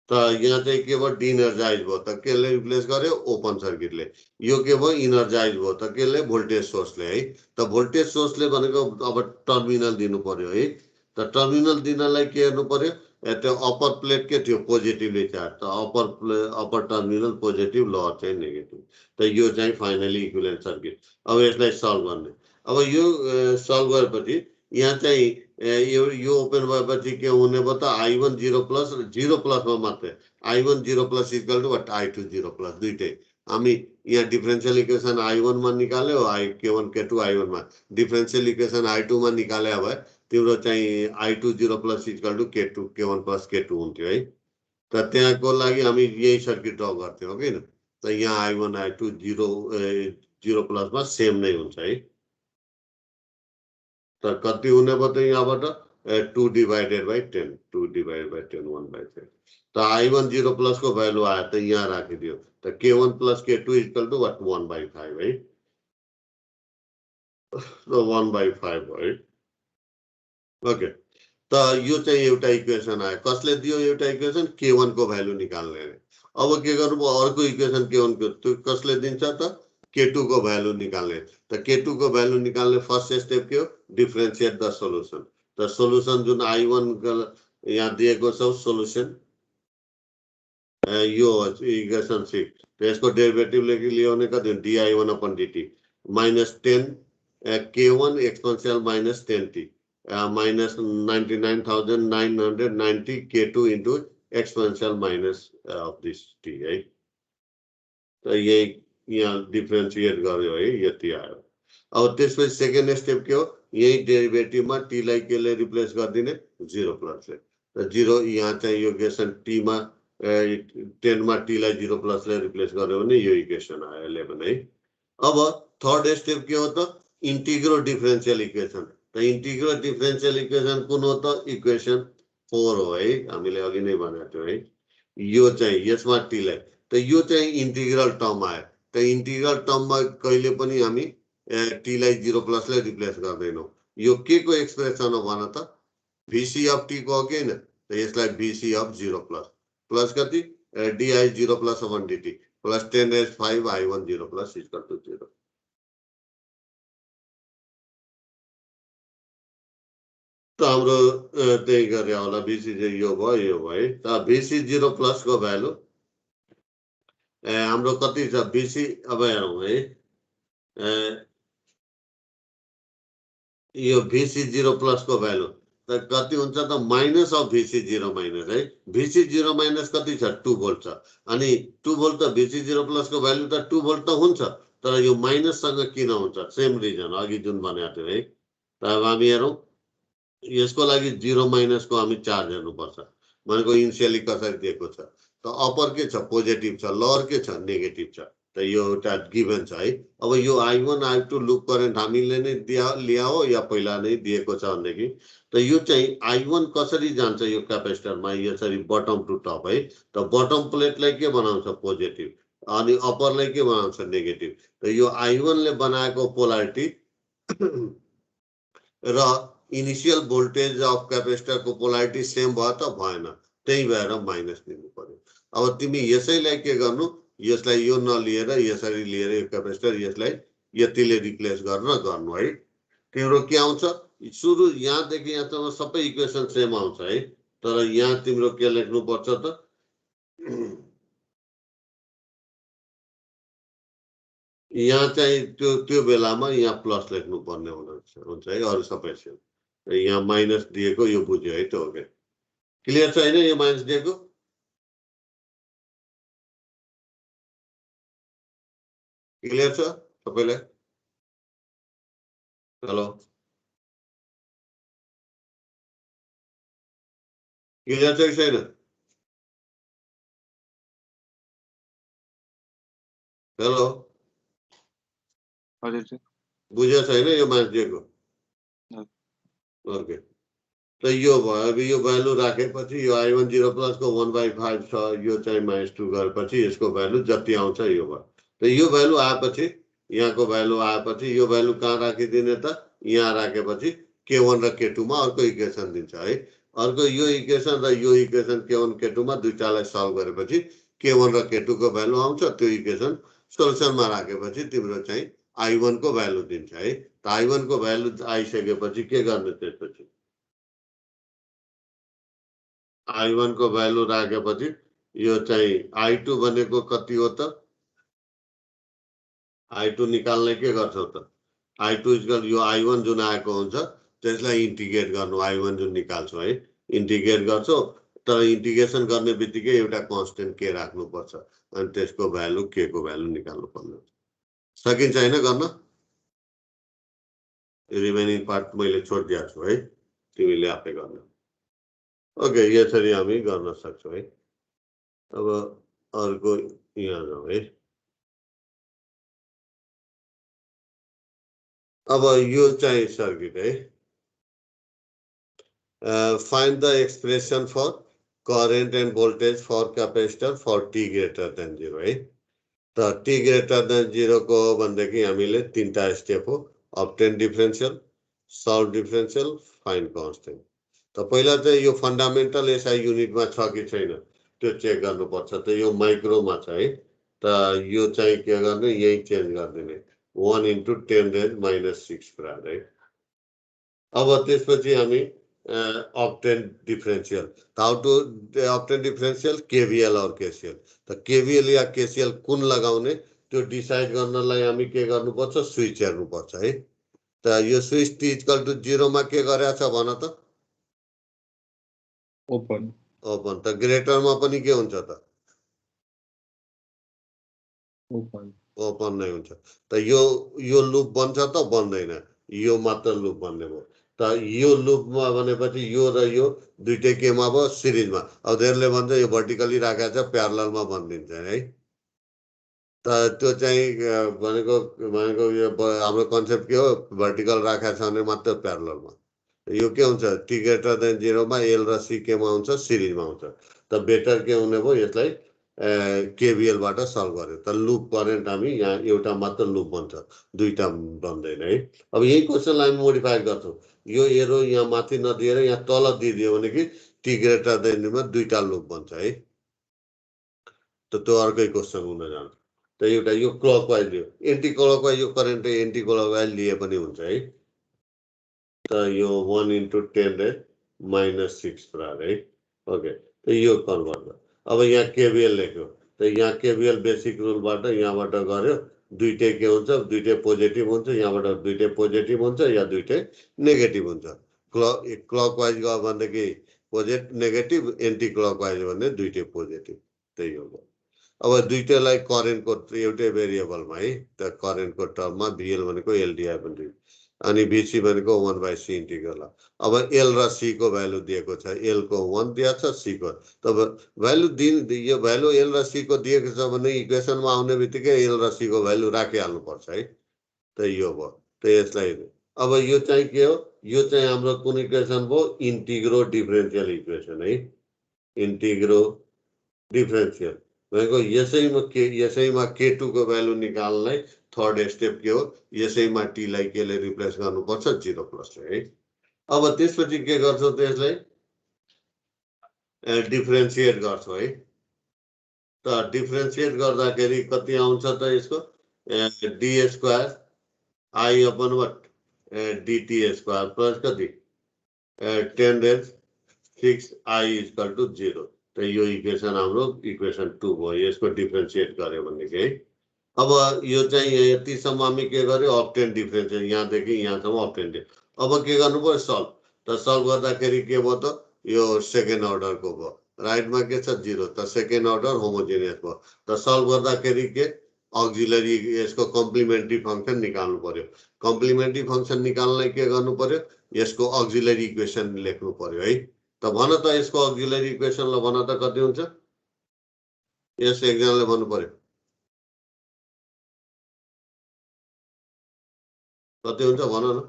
त यहाँ चाहिँ के भयो डिएनर्जाइज भयो त केले रिप्लेस गर्यो ओपन सर्किटले यो के भयो इनर्जाइज भयो त केले भोल्टेज सोर्सले है त भोल्टेज सोर्सले भनेको अब टर्मिनल दिनु पर्यो है त टर्मिनल दिनलाई के हेर्नु पर्यो त्यो अप्पर प्लेट के थियो पोजिटिभली चार्ज त अप्पर टर्मिनल पोजिटिभ लोअर चाहिँ नेगेटिभ त यो चाहिँ फाइनली इक्विभ्यालेन्ट सर्किट अब यसलाई सल्भ गर्ने अब यो सल्भ गरेपछि यहाँ चाहिँ यो ओपन भएपछि के हुने भयो त I1 0 प्लसमा मात्रै I1 0 plus equal to I2 0 plus दुईटै हामी यहाँ डिफरेन्शियल इक्वेसन I1 मा निकाल्यो K1 K2 I1 मा डिफरेन्शियल इक्वेसन I2 मा निकाले भए तिम्रो चाहिँ I2 0 plus equal to K2 K1 plus K2 हुन्थ्यो है त त्यहाँको लागि हामी यही सर्किट ड्र गर्थ्यौँ हैन त यहाँ I1 I2 0 प्लसमा सेम नै हुन्छ है त कति हुने भयो त यहाँबाट 2 डिवाइडेड बाइ 10 2 डिवाइडेड बाइ 10 1/3 त I1 0 प्लस को भ्यालु आयो त यहाँ राखिदियो त K1 plus K2 equal to 1/5 है त 1/5 है ओके त यो चाहिँ एउटा इक्वेसन आयो कसले दियो एउटा इक्वेसन K1 को भ्यालु निकाल्ने अब के गर्नु अर्को इक्वेसन K1 को कसले दिन्छ त K2 को भ्यालु निकाल्ने त K2 को भ्यालु निकाल्ने फर्स्ट स्टेप के हो डिफरेन्शिएट द सोलुसन त सोलुसन जुन I1 यहाँ दिएको छ सोलुसन यो इक्वेसन 6 त्यसको डेरिभेटिभ ल्याउने कति di1 upon dt -10 K1 exponential -10t minus 99,990 K2 into exponential minus of this t है तो यही यहाँ डिफरेन्शिएट गर्यो है यति आयो अब त्यसपछि सेकेन्ड स्टेप के हो यही डेरिभेटिभमा t लाई केले रिप्लेस गरिदिने 0 प्लस ले त 0 यहाँ चाहिँ यो इक्वेसन t मा 10 मा t लाई 0 प्लस ले रिप्लेस गर्यो भने यो इक्वेसन आयो 11 है अब थर्ड स्टेप के हो त इंटीग्रल डिफरेन्शियल इक्वेसन त इंटीग्रल डिफरेन्शियल इक्वेसन कुन हो त इक्वेसन 4 हो है हामीले अघि नै भनेको थियो है यो चाहिँ यसमा t लाई त यो चाहिँ इंटीग्रल टर्म आयो त इंटीग्रल टर्ममा कहिले पनि हामी t लाई 0 प्लस ले रिप्लेस गर्दैनौ यो के को एक्सप्रेसन हो भन त vc अफ t को हो कि हैन त यसलाई vc अफ 0 प्लस प्लस कति di 0 plus upon dt plus 10s5 i1 0 plus equal to 0 त हाम्रो त्यही गरे होला vc चाहिँ यो भयो है त vc 0 प्लस को भ्यालु हाम्रो कति छ vc अब हेरौँ है यो vc 0 प्लस को भ्यालु त कति हुन्छ त माइनस अफ vc 0 माइनस है vc 0 माइनस कति छ 2 भोल्ट छ अनि 2 भोल्ट त vc 0 प्लस को भ्यालु त 2 भोल्ट त हुन्छ तर यो माइनस सँग किन हुन्छ सेम रिजन अघि जुन भनेको थियो है त अब हामी हेरौँ यसको लागि 0 माइनस को हामी चार्ज हेर्नुपर्छ भनेको इनिशियली कसरी दिएको छ त अपर के छ पोजिटिभ छ लोअर के छ नेगेटिभ छ त यो एउटा गिभन छ है अब यो I1 I2 लुप करेन्ट हामीले नै लिया हो या पहिला नै दिएको छ भनेदेखि त यो चाहिँ I1 कसरी जान्छ यो क्यापेसिटरमा यसरी बटम टु टप है त बटम प्लेटलाई के बनाउँछ पोजिटिभ अनि अप्परलाई के बनाउँछ नेगेटिभ त यो I1 ले बनाएको पोलारिटी र इनिशियल भोल्टेज अफ क्यापेसिटर को पोलारिटी सेम भयो त भएन त्यही भएर माइनस दिनु पर्यो अब तिमी यसैलाई के गर्नु यसलाई यो नलिएर यसरी लिएर यो क्यापेसिटर यसलाई यतिले रिप्लेस गर्नु है तिम्रो के आउँछ सुरु यहाँदेखि यहाँसम्म सबै इक्वेसन सेम आउँछ है तर यहाँ तिम्रो के लेख्नु पर्छ त यहाँ चाहिँ त्यो बेलामा यहाँ प्लस लेख्नु पर्ने हुन्छ है अरु सबै सेम यहाँ माइनस दिएको यो बुझ्यो है त हो के क्लियर छ हैन यो माइनस दिएको क्लियर छ सबैलाई हेलो क्लियर छ कि छैन हेलो हजुर सर बुझ्यो छैन यो माइनस दिएको ओके त यो भयो अब यो भ्यालु राखेपछि यो I1 0 प्लस को 1/5 छ यो चाहिँ -2 गरेपछि यसको भ्यालु जति आउँछ यो भयो त यो भ्यालु आएपछि यहाँको भ्यालु आएपछि यो भ्यालु कहाँ राखिदिने त यहाँ राखेपछि K1 र K2 मा अर्को इक्वेसन दिन्छ है अर्को यो इक्वेसन र यो इक्वेसन K1 K2 मा दुईटालाई सल्भ गरेपछि K1 र K2 को भ्यालु आउँछ त्यो इक्वेसन सोलुसनमा राखेपछि तिम्रो चाहिँ I1 को भ्यालु दिन्छ है त I1 को भ्यालु आइसकेपछि के गर्ने त्यसपछि I1 को भ्यालु राखेपछि यो चाहिँ I2 भनेको कति हो त I2 निकाल्ने के गर्छौ त I2 इक्वल यो I1 जुन आएको हुन्छ त्यसलाई इन्टिग्रेट गर्नु I1 जुन निकाल्छौ है इन्टिग्रेट गर्छौ तर इन्टिग्रेसन गर्ने बित्तिकै एउटा कन्स्टेन्ट के राख्नु पर्छ अनि त्यसको भ्यालु के को भ्यालु निकाल्नु पर्ने सकिन्छ हैन गर्न रिमेनिङ पार्ट मैले छोडिदिएको छु है तिमीले आफै गर्न ओके यसरी हामी गर्न सक्छौं है अब अर्को यहाँ जाउँ है अब यो चाहिँ सर्किट है find the expression for current and voltage for capacitor for t greater than 0 है त t greater than 0 को भन्दाखेरि हामीले तीनटा स्टेप हो obtain differential solve differential find constant त पहिला चाहिँ यो फन्डामेन्टल एसआई युनिटमा छ कि छैन त्यो चेक गर्नुपर्छ त यो माइक्रोमा छ है त यो चाहिँ के गर्ने यही चेन्ज गरिदिने 1 into 10 raised minus 6 प्रकार है। अब त्यसपछि हामी octane differential how to octane differential KVL और केसीएल त केवीएल या केसीएल कुन लगाउने त्यो डिसाइड गर्नलाई हामी के गर्नुपर्छ स्विच हेर्नुपर्छ है। त यो स्विच t इक्वल टु 0 मा के गरेछ भन त ओपन ओपन त ग्रेटरमा पनि के हुन्छ त ओपन ओपन नै हुन्छ। त यो लूप बन्छ त बन्दैन यो मात्र लूप बन्ने भयो। त यो लूपमा भनेपछि यो र यो दुईटै केमा भयो सिरिजमा। अब धेरैले भन्छ यो भर्टिकली राखेको छ प्यारललमा बनिदिन्छ है। त त्यो चाहिँ भनेको यो हाम्रो कन्सेप्ट के हो भर्टिकल राखेको छ भने मात्र प्यारललमा। यो के हुन्छ टी ग्रेटर देन 0 मा एल र सी केमा हुन्छ सिरिजमा हुन्छ। त बेटर के हुने भयो यसलाई केवीएल बाट सल्भ गर्यो त लूप करेन्ट हामी यहाँ एउटा मात्र लूप बन्छ दुईटा बन्दैन है। अब यही क्वेशनलाई हामी मोडिफाई गर्छौं यो एरो यहाँ माथि नदिएर यहाँ तल दिदियो भने कि टी ग्रेटर देन मा दुईटा लूप बन्छ है। त त्यो अर्कै क्वेशन हुन जान्छ। त एउटा यो क्लकवाइज दियो एन्टी क्लकवाइज यो करेन्ट एन्टी क्लकवाइज लिए पनि हुन्छ है। त यो 1 into 10 raised minus 6 प्रकार है। ओके त यो कन्भर्ट अब यहाँ केवीएल लेख्यो त यहाँ केवीएल बेसिक रुलबाट यहाँबाट गर्यो दुईटै के हुन्छ दुईटै पोजिटिभ हुन्छ यहाँबाट दुईटै पोजिटिभ हुन्छ या दुईटै नेगेटिभ हुन्छ। क्लकवाइज गयो भनेदेखि पोजिटिभ नेगेटिभ एन्टी क्लकवाइज भने दुईटै पोजिटिभ त्यही हो। अब दुईटैलाई करेन्टको एउटै भेरिएबलमा है त करेन्टको टर्ममा भिएल भनेको एलडीआई पनि अनि भिसी भनेको 1/c इन्टिग्रल। अब एल र सी को भ्यालु दिएको छ एल को 1 दिएको छ सी को तब भ्यालु यो भ्यालु एल र सी को दिएको छ भने इक्वेसनमा आउने बित्तिकै एल र सी को भ्यालु राखिहाल्नु पर्छ है। त यो भयो त यसलाई अब यो चाहिँ के हो यो चाहिँ हाम्रो कुन इक्वेसन भयो इन्टिग्रो डिफरेन्शियल इक्वेसन है। इन्टिग्रो डिफरेन्शियल भनेको यसैमा k2 को भ्यालु निकाल्नलाई थर्ड स्टेप के हो यसैमा t लाई केले रिप्लेस गर्नुपर्छ 0 प्लस है। अब त्यसपछि के गर्छौ त्यसलाई डिफरेन्शिएट गर्छौ है। त डिफरेन्शिएट गर्दाखेरि कति आउँछ त यसको d square i upon what dt square plus कति 10 raised 6 i इक्वल टु 0। त यो इक्वेसन हाम्रो इक्वेसन 2 भयो यसको डिफरेन्शिएट गर्यो भनेदेखि है। अब यो चाहिँ यतिसम्म हामी के गर्यो ऑक्टेन डिफरेन्शियल यहाँदेखि यहाँसम्म ऑक्टेन। अब के गर्नु पर्यो सल्भ त सल्भ गर्दाखेरि के भयो त यो सेकेन्ड अर्डरको भयो राइटमा के छ 0 त सेकेन्ड अर्डर होमोजेनियस भयो। त सल्भ गर्दाखेरि के अक्सिलरी यसको कम्प्लिमेन्ट्री फंक्सन निकाल्नु पर्यो। कम्प्लिमेन्ट्री फंक्सन निकाल्नलाई के गर्नु पर्यो यसको अक्सिलरी इक्वेसन लेख्नु पर्यो है। त भन त यसको अक्सिलरी इक्वेसनलाई भन त कति हुन्छ यस एकजनाले भन्नु पर्यो कति हुन्छ भन न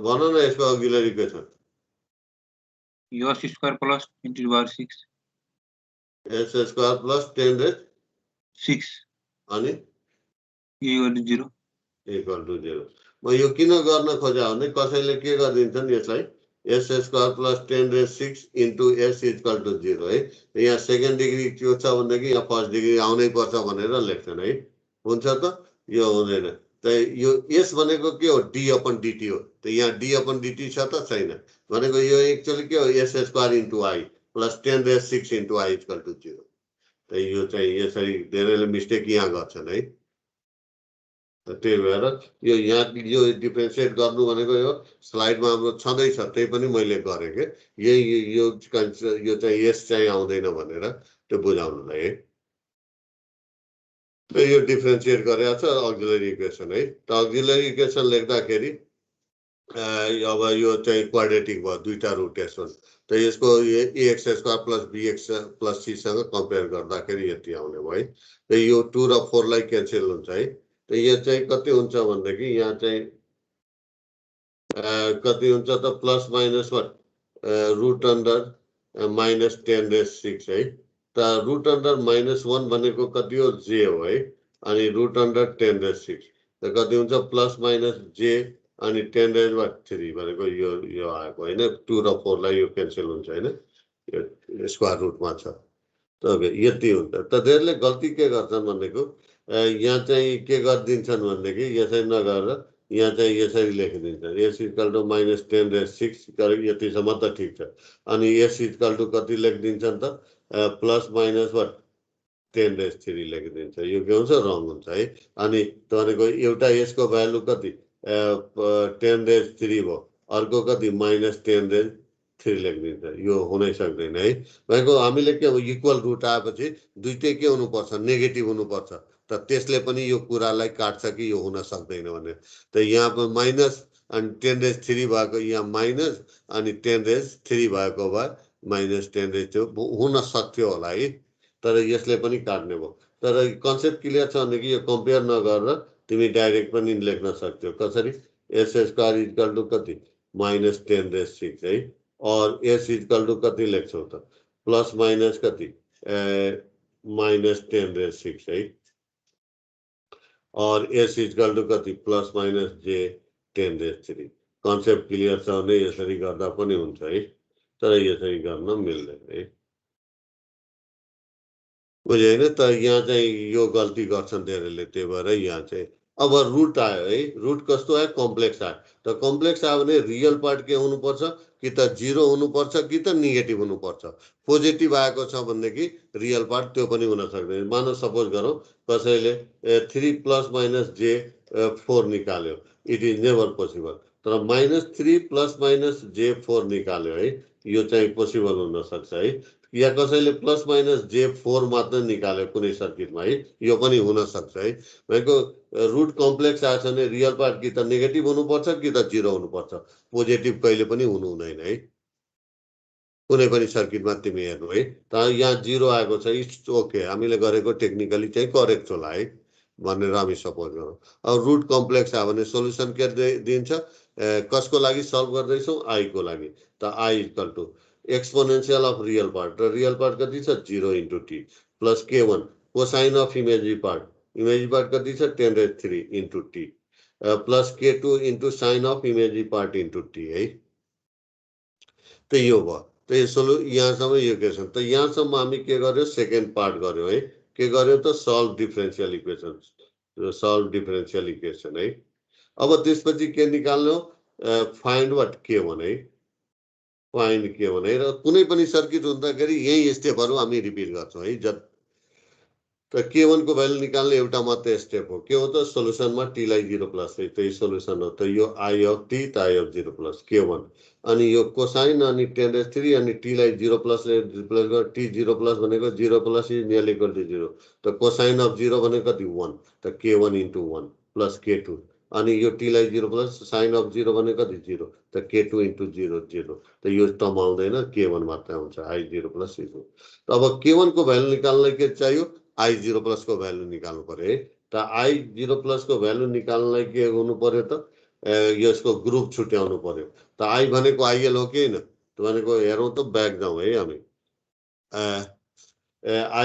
भन न यसको अक्सिलरी equation s square plus 10 to the power 6 s square plus 10 raised 6 अनि equal to 0 इक्वल टु 0। म यो किन गर्न खोजा भने कसैले के गरिदिन्छन् यसलाई s square plus 10 raised 6 into s equal to 0 है। यहाँ सेकेन्ड डिग्री के छ भनेदेखि यहाँ फर्स्ट डिग्री आउनै पर्छ भनेर लेख्छन् है। हुन्छ त यो हुँदैन त यो s भनेको के हो d अपन dt हो। त यहाँ d अपन dt छ त छैन भनेको यो एक्चुअली के हो s square into i plus 10 raised 6 into i equal to 0। त यो चाहिँ यसरी धेरैले मिस्टेक यहाँ गर्छन् है। त्यही भएर यो यहाँ यो डिफरेन्शिएट गर्नु भनेको यो स्लाइडमा हाम्रो छँदैछ त्यही पनि मैले गरेँ के यही यो चाहिँ यस चाहिँ आउँदैन भनेर त्यो बुझाउनुलाई है। त यो डिफरेन्शिएट गरेको छ अक्सिलरी इक्वेसन है। त अक्सिलरी इक्वेसन लेख्दाखेरि अब यो चाहिँ क्वाड्रेटिक भयो दुईटा रोटेसन त यसको ax square plus bx plus c सँग कम्पेयर गर्दाखेरि यति आउने भयो है। त यो 2 र 4 लाई क्यान्सल हुन्छ है। त यो चाहिँ कति हुन्छ भनेदेखि यहाँ चाहिँ कति हुन्छ त plus minus root under minus 10 raised 6 है। त रुट अन्डर माइनस 1 भनेको कति हो j हो है अनि रुट अन्डर 10 raised 6 त कति हुन्छ प्लस माइनस j अनि 10 raised 3 भनेको यो आएको हैन 2 र 4 लाई यो क्यान्सल हुन्छ हैन। स्क्वायर रुटमा छ। ओके यति हुन्छ। त धेरैले गल्ती के गर्छन् भनेको यहाँ चाहिँ के गरिदिन्छन् भनेदेखि यसरी नगरेर यहाँ चाहिँ यसरी लेखिदिन्छन् s इक्वल टु -10⁶ यतिसम्म त ठिक छ। अनि s इक्वल टु कति लेखिदिन्छन् त प्लस माइनस 10⁻³ लेखिदिन्छ। यो के हुन्छ रङ हुन्छ है। अनि भनेको एउटा यसको भ्यालु कति 10⁻³ भयो, अर्को कति -10⁻³ लेखिदिन्छ। यो हुनै सक्दैन है। भनेको हामीले के हो इक्वल रुट आएपछि दुईटै के हुनुपर्छ नेगेटिभ हुनुपर्छ। त त्यसले पनि यो कुरालाई काट्छ कि यो हुन सक्दैन भने। त यहाँ माइनस अनि 10⁻³ भएको यहाँ माइनस अनि 10⁻³ भएको भए -10⁻³ हुन सक्थ्यो होला है। तर यसले पनि काट्ने भयो। तर कन्सेप्ट क्लियर छ भने कि यो कम्पेयर नगरेर तिमी डाइरेक्ट पनि लेख्न सक्छौ। कसरी s² इक्वल टु कति -10⁻⁶ है। और s इक्वल टु कति लेख्छौ त प्लस माइनस कति -10⁻⁶ है। और s इक्वल टु कति plus minus j10⁻³ concept clear छ भने यसरी गर्दा पनि हुन्छ है। तर यसरी गर्न मिल्दैन है। बुझ्यो हैन। त यहाँ चाहिँ यो गल्ती गर्छन् धेरैले, त्यही भएर यहाँ चाहिँ अब रुट आयो है। रुट कस्तो आयो कम्प्लेक्स आयो। त कम्प्लेक्स आयो भने रियल पार्ट के हुनुपर्छ कि त 0 हुनुपर्छ कि त नेगेटिभ हुनुपर्छ। पोजिटिभ आएको छ भनेदेखि रियल पार्ट त्यो पनि हुन सक्दैन। मानौ सपोज गरौँ कसैले 3 ± j4 निकाल्यो, इट इज नेभर पोसिबल। तर -3 ± j4 निकाल्यो है, यो चाहिँ पोसिबल हुन सक्छ है। या कसैले ± j4 मात्र निकाल्यो कुनै सर्किटमा है, यो पनि हुन सक्छ है। भनेको रुट कम्प्लेक्स आएछ भने रियल पार्ट कि त नेगेटिभ हुनुपर्छ कि त 0 हुनुपर्छ। पोजिटिभ कहिले पनि हुनु हुँदैन है कुनै पनि सर्किटमा तिमी हेर्नु है। त यहाँ 0 आएको छ, इट्स ओके, हामीले गरेको टेक्निकली चाहिँ करेक्ट होला है भनेर हामी सपोज गरौँ। अब रुट कम्प्लेक्स आयो भने सोल्युसन के दिन्छ, कसको लागि सल्भ गर्दैछौँ आई को लागि। त I equal to exponential of real part, र रियल पार्ट कति छ 0 × t plus k1 cosine of imaginary part कति छ 10⁻³ × t plus k2 × sine of imaginary part × t है। त यो भयो। त यहाँसम्म यो क्वेसन। त यहाँसम्म हामी के गर्यो सेकेन्ड पार्ट गर्यो है। के गर्यो त सल्भ डिफरेन्शियल इक्वेसन है। अब त्यसपछि के निकाल्नु फाइन्ड k1 है। फाइन्ड k1 है। र कुनै पनि सर्किट हुँदाखेरि यही स्टेपहरू हामी रिपिट गर्छौँ है। त k1 को भ्यालु निकाल्ने एउटा मात्रै स्टेप हो। के हो त सोलुसनमा t लाई 0+ है, त्यही सोलुसन हो। त यो i अफ t त i अफ 0+ k1 अनि यो कोसाइन अनि 10⁻³ अनि t लाई 0+ ले रिप्लेस गर। t 0+ भनेको 0+ इज नियरली इक्वल टु 0। त कोसाइन अफ 0 भनेको कति 1। त k1 × 1 प्लस k2 अनि यो t लाई 0+ साइन अफ 0 भनेको कति 0। त k2 × 0 0। त यो टर्म आउँदैन, k1 मात्र आउँछ i 0+ इज। अब k1 को भ्यालु निकाल्नलाई के चाहियो i 0+ को भ्यालु निकाल्नु पर्यो है। त i 0+ को भ्यालु निकाल्नलाई के हुनु पर्यो त यसको ग्रुप छुट्याउनु पर्यो। त i भनेको आइएल हो कि हैन त भनेको हेरौँ त ब्याक जाउँ है हामी।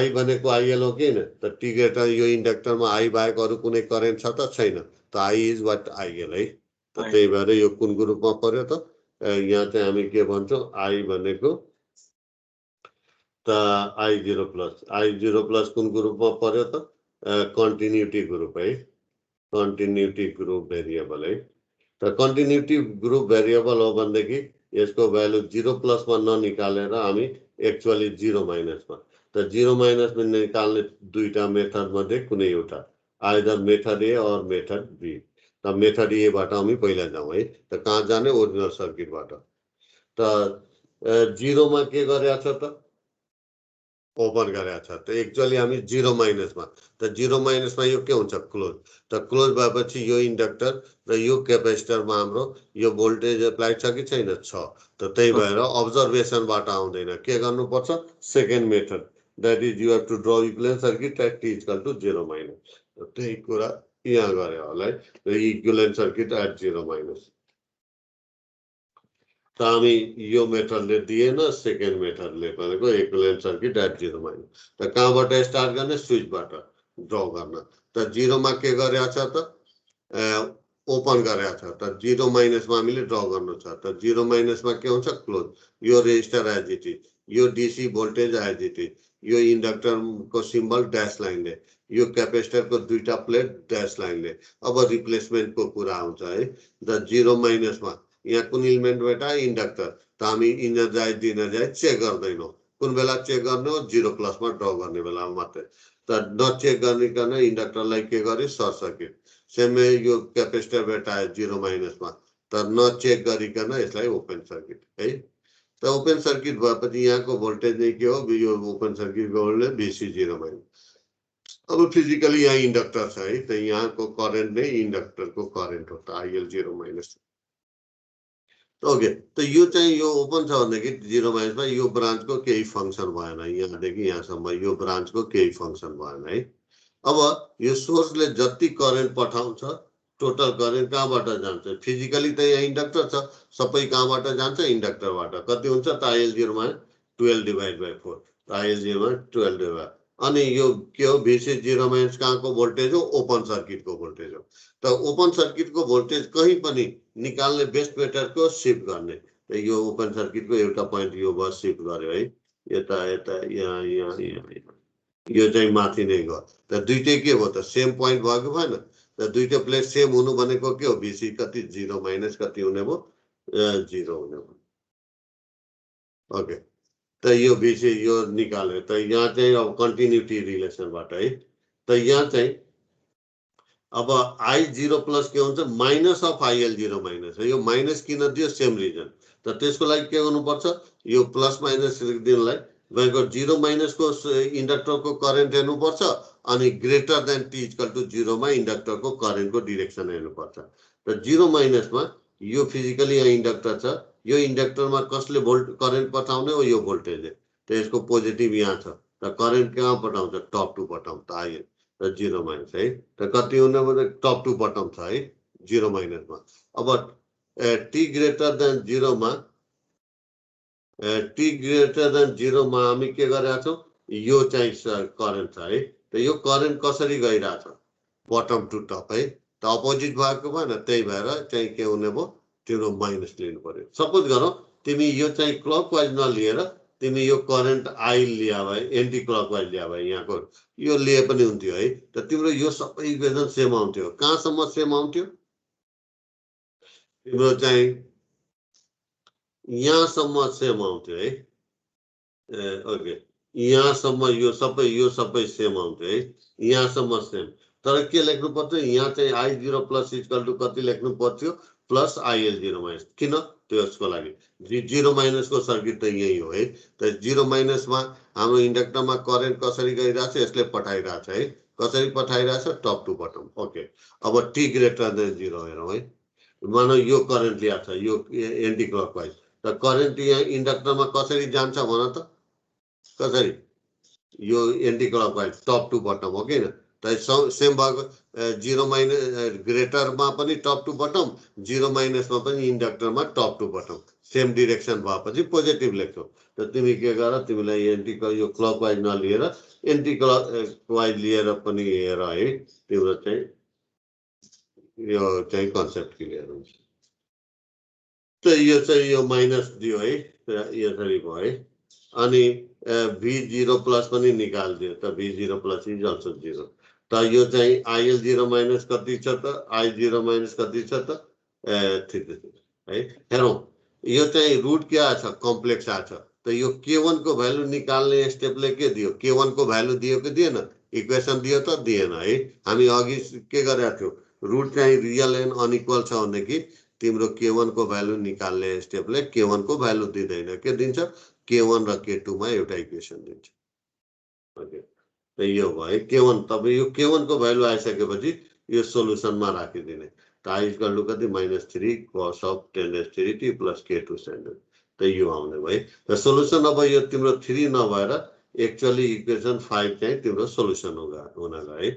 i भनेको आइएल हो कि हैन त t ग्रेटर यो इन्डक्टरमा i बाहेक अरु कुनै करेन्ट छ त छैन। त i इज व्हाट आइएल है। त त्यही भएर यो कुन ग्रुपमा पर्यो त यहाँ चाहिँ हामी के भन्छौँ i भनेको त i 0+ कुन ग्रुपमा पर्यो त कन्टिन्युटी ग्रुप है। कन्टिन्युटी ग्रुप भेरिएबल है। त कन्टिन्युटी ग्रुप भेरिएबल हो भनेदेखि यसको भ्यालु 0+ मा ननिकालेर हामी एक्चुअली 0- मा त 0- मा निकाल्ने दुईटा मेथड मध्ये कुनै एउटा आइदर मेथड ए और मेथड बी। त मेथड ए बाट हामी पहिला जाउँ है। त कहाँ जाने ओरिजिनल सर्किटबाट। त 0 मा के गरेछ त ओपन गरेछ। त एक्चुअली हामी 0- मा त 0- मा यो के हुन्छ क्लोज। त क्लोज भएपछि यो इन्डक्टर र यो क्यापेसिटरमा हाम्रो यो भोल्टेज एप्लाई छ कि छैन छ। त त्यही भएर अब्जर्भेसनबाट आउँदैन, के गर्नुपर्छ second method that is you have to draw equivalent circuit at t = 0-। त्यही कुरा यहाँ गरे होला है। Equivalent circuit at 0-। त हामी यो मेथडले दिएन, सेकेन्ड मेथडले भनेको इक्विभ्यालेन्ट सर्किट एट 0-। त कहाँबाट स्टार्ट गर्ने स्विचबाट ड्र गर्न। त 0 मा के गरेछ त ओपन गरेछ। त 0- मा हामीले ड्र गर्नु छ। त 0- मा के हुन्छ क्लोज। यो रेजिस्टर एज इट इज यो डीसी भोल्टेज आइडिटी, यो इन्डक्टरको सिम्बल ड्यास लाइनले, यो क्यापेसिटरको दुईटा प्लेट ड्यास लाइनले। अब रिप्लेसमेन्टको कुरा आउँछ है। द 0 माइनसमा यहाँ कुन इलिमेन्टबाट इन्डक्टर, त हामी इनर्जाइज डिनर्जाइज चेक गर्दैनौँ। कुन बेला चेक गर्ने हो? 0 प्लसमा ड्र गर्ने बेलामा मात्रै। त नचेक गर्ने इन्डक्टरलाई के गर्यो? Short circuit. सेमै यो क्यापेसिटरबाट आयो 0 माइनसमा, त नचेक गरिकन यसलाई ओपन सर्किट है। त ओपन सर्किट भएपछि यहाँको भोल्टेज नै के हो? यो ओपन सर्किटको भोल्टेज VC 0 माइनस। अब फिजिकली यहाँ इन्डक्टर छ है, त यहाँको करेन्ट नै इन्डक्टरको करेन्ट हो, त IL 0 माइनस। ओके, त यो चाहिँ यो ओपन छ भनेदेखि 0 माइनसमा यो ब्रान्चको केही फङ्सन भएन। यहाँदेखि यहाँसम्म यो ब्रान्चको केही फङ्सन भएन है। अब यो सोर्सले जति करेन्ट पठाउँछ, टोटल करेन्ट कहाँबाट जान्छ? फिजिकली त यहाँ इन्डक्टर छ, सबै कहाँबाट जान्छ? इन्डक्टरबाट। कति हुन्छ त? IL 0 मा 12/4, IL 0 मा 12/4। अनि यो के हो? VC 0 माइनस कहाँको भोल्टेज हो? ओपन सर्किटको भोल्टेज हो। त ओपन सर्किटको भोल्टेज कहीँ पनि निकाल्ने बेस्ट मेथडको सिफ्ट गर्ने। त यो ओपन सर्किटको एउटा पोइन्ट यो भयो, सिफ्ट गर्यो है, यता यता यहाँ यहाँ यहाँ, यो चाहिँ माथि नै गयो। त दुईटै के भयो त? सेम पोइन्ट भयो कि भएन? त दुईटै प्लेट सेम हुनु भनेको के हो? VC कति? 0 माइनस कति हुने भयो? 0 हुने भयो। ओके, त यो VC यो निकाल्यो। त यहाँ चाहिँ अब कन्टिन्युटी रिलेसनबाट है, त यहाँ चाहिँ अब I0 प्लस के हुन्छ? माइनस अफ IL 0 माइनस है। यो माइनस किन दियो? Same reason. त त्यसको लागि के गर्नुपर्छ? यो प्लस माइनस दिनलाई गएको 0 माइनसको इन्डक्टरको करेन्ट हेर्नुपर्छ, अनि greater than T equal to 0 मा इन्डक्टरको करेन्टको डिरेक्सन हेर्नुपर्छ। त 0 माइनसमा यो फिजिकली यहाँ इन्डक्टर छ, यो इन्डक्टरमा कसले करेन्ट पठाउने हो? यो भोल्टेज। त यसको पोजिटिभ यहाँ छ, त करेन्ट कहाँ पठाउँछ? टप टु बटम, त IL 0 माइनस है। त कति हुने भने टप टु बटम छ है 0 माइनसमा। अब T ग्रेटर देन 0 मा, T ग्रेटर देन 0 मा हामी के गरेका छौँ? यो चाहिँ करेन्ट छ है। त यो करेन्ट कसरी गइरहेछ? बटम टु टप है। त अपोजिट भएको भएन, त्यही भएर चाहिँ के हुने भयो? तिम्रो माइनस लिनु पर्यो। सपोज गरौँ तिमी यो चाहिँ क्लकवाइज नलिएर तिमी यो करेन्ट I लिया भए, एन्टी क्लकवाइज लिया भए, यहाँको यो लिए पनि हुन्थ्यो है। त तिम्रो यो सबै इक्वेसन सेम आउँथ्यो। कहाँसम्म सेम आउँथ्यो? तिम्रो चाहिँ यहाँसम्म सेम आउँथ्यो है। ओके, यहाँसम्म यो सबै सेम आउँथ्यो है, यहाँसम्म सेम। तर के लेख्नु पर्थ्यो? यहाँ चाहिँ I0 प्लस इक्वल टु कति लेख्नु पर्थ्यो? Plus IL 0 minus. किन? त्यसको लागि 0 माइनसको सर्किट त यही हो है। त 0 माइनसमा हाम्रो इन्डक्टरमा करेन्ट कसरी गइरहेछ? यसले पठाइरहेछ है। कसरी पठाइरहेछ? Top to bottom. ओके, अब T ग्रेटर देन 0 हेरौँ है। मानौ यो करेन्ट ल्याएको छ, यो एन्टी क्लकवाइज। त करेन्ट यहाँ इन्डक्टरमा कसरी जान्छ भन त? कसरी? यो anti clockwise top to bottom हो किन? त सेम भएको 0 माइनस ग्रेटरमा पनि टप टु बटम, 0 माइनसमा पनि इन्डक्टरमा top to bottom, same direction भएपछि पोजिटिभ लेख्छौ। त तिमी के गर? तिमीलाई एन्टी यो क्लकवाइज नलिएर एन्टी क्लकवाइज लिएर पनि हेर है, तिम्रो चाहिँ यो चाहिँ कन्सेप्ट क्लियर हुन्छ। त यो चाहिँ यो माइनस दियो है, यसरी भयो है। अनि V0 प्लस पनि निकालिदियो, त V0 प्लस इज अल्सो 0। त यो चाहिँ IL 0 माइनस कति छ त? I0 माइनस कति छ त? 3 है। हेरौँ, यो चाहिँ रुट के आछ? कम्प्लेक्स आछ। त यो K1 को भ्यालु निकाल्ने स्टेपले के दियो? K1 को भ्यालु दियो कि दिएन? इक्वेसन दियो त दिएन है। हामी अघि के गरेका थियौँ? रुट चाहिँ रियल एन्ड अनइक्वल छ भनेदेखि तिम्रो K1 को भ्यालु निकाल्ने स्टेपले K1 को भ्यालु दिँदैन, के दिन्छ? K1 र K2 मा एउटा इक्वेसन दिन्छ। ओके, त यो भयो K1। तब यो K1 को भ्यालु आइसकेपछि यो सोलुसनमा राखिदिने। त I इक्वल टु कति? -3 cos of 10⁻³ plus K2 standard. त यो आउने भयो। त सोलुसन अब यो तिम्रो 3 नभएर एक्चुअली इक्वेसन 5 चाहिँ तिम्रो सोलुसन हुन गयो है।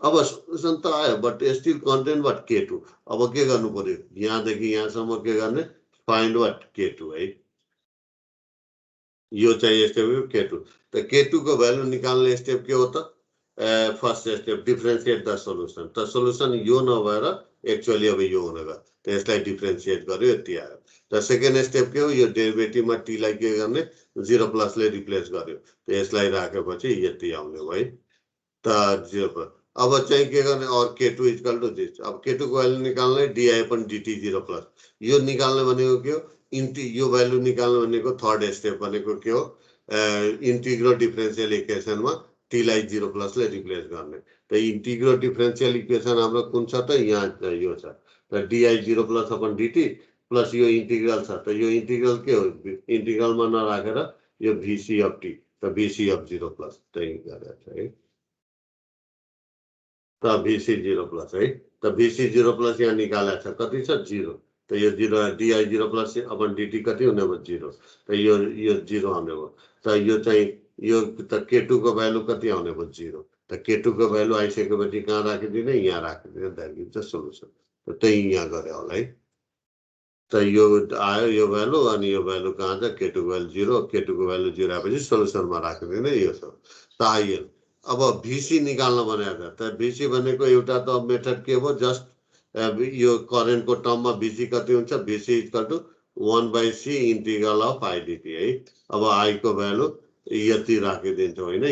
अब सोलुसन त आयो, but still content what? K2। अब के गर्नु पर्यो? यहाँदेखि यहाँसम्म के गर्ने? Find what? K2 है। यो चाहिँ स्टेप K2। त K2 को भ्यालु निकाल्ने स्टेप के हो त? First step differentiate the solution. त सोलुसन यो नभएर एक्चुअली अब यो हुन गयो। त यसलाई डिफरेन्शिएट गर्यो, यति आयो। त सेकेन्ड स्टेप के हो? यो डेरिभेटिभमा T लाई के गर्ने? 0+ ले रिप्लेस गर्यो त यसलाई राखेपछि यति आउने भयो त 0+। अब चाहिँ के गर्ने और k2 इक्वल टु दिस। अब k2 को भ्यालु निकाल्ने di अपन dt 0+। यो निकाल्ने भनेको के हो यो भ्यालु निकाल्ने भनेको थर्ड स्टेप भनेको के हो इंटीग्रल डिफरेंशियल इक्वेशन में t लाई 0+ ले रिप्लेस गर्ने त इंटीग्रल डिफरेंशियल इक्वेशन हाम्रो कुन छ त यहाँ यो छ त di 0+ अपन dt प्लस यो इंटीग्रल छ त यो इंटीग्रल के हो इंटीग्रल में नराखेर यो vc अफ t त vc अफ 0+ त्यही गरेर छ है त vc 0+ है त vc 0+ यहाँ निकालेको छ कति छ 0 त यो 0 di 0+ अपन dt कति हुने भयो 0 त यो 0 आउने भयो त यो चाहिँ यो त k2 को भ्यालु कति आउने भयो 0 त k2 को भ्यालु आइसकेपछि कहाँ राखिदिने यहाँ राखिदिने दैट इज द सोलुसन त त्यही यहाँ गरे होला है त यो आयो यो भ्यालु अनि यो भ्यालु कहाँ छ k2 को भ्यालु 0 k2 को भ्यालु 0 आएपछि सोलुसनमा राखिदिने यो छ त आइएल अब vc निकाल्न भनेको छ त vc भनेको एउटा त मेथड के हो जस्ट यो करेन्ट को टर्म में vc कति हुन्छ vc equal to 1/c integral of i dt है अब i को भ्यालु यति राखिदिन्छौँ हैन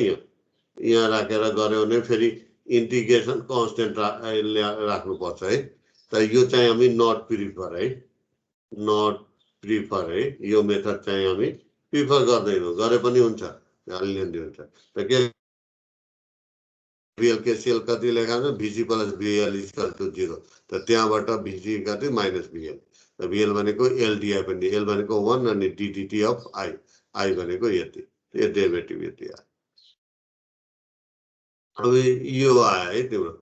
यहाँ राखेर गर्यो भने फेरि इंटीग्रेशन कांस्टेंट राख्नुपर्छ है त यो चाहिँ हामी नट प्रिफर है नट प्रिफर है यो मेथड चाहिँ हामी प्रिफर गर्दैनौँ गरे पनि हुन्छ हालिदिनु हुन्छ त के VL KCL कति लेखान्छ VC plus VL equal to 0 त त्यहाँबाट VC कति माइनस VL त VL भनेको LDI पनि L भनेको 1 अनि DDT अफ I भनेको यति यो डेरिभेटिभ यति आयो अब यो आयो है तिम्रो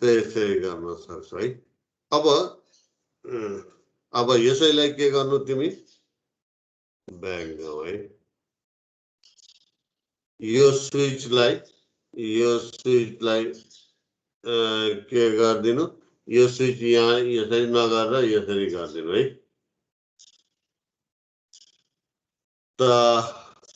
त्यसै गर्न सक्छौ है अब यसैलाई के गर्नु तिमी ब्याक जाऊ है यो स्विचलाई के गरिदिनु यो स्विच यहाँ यसरी नगरेर यसरी गरिदिनु है त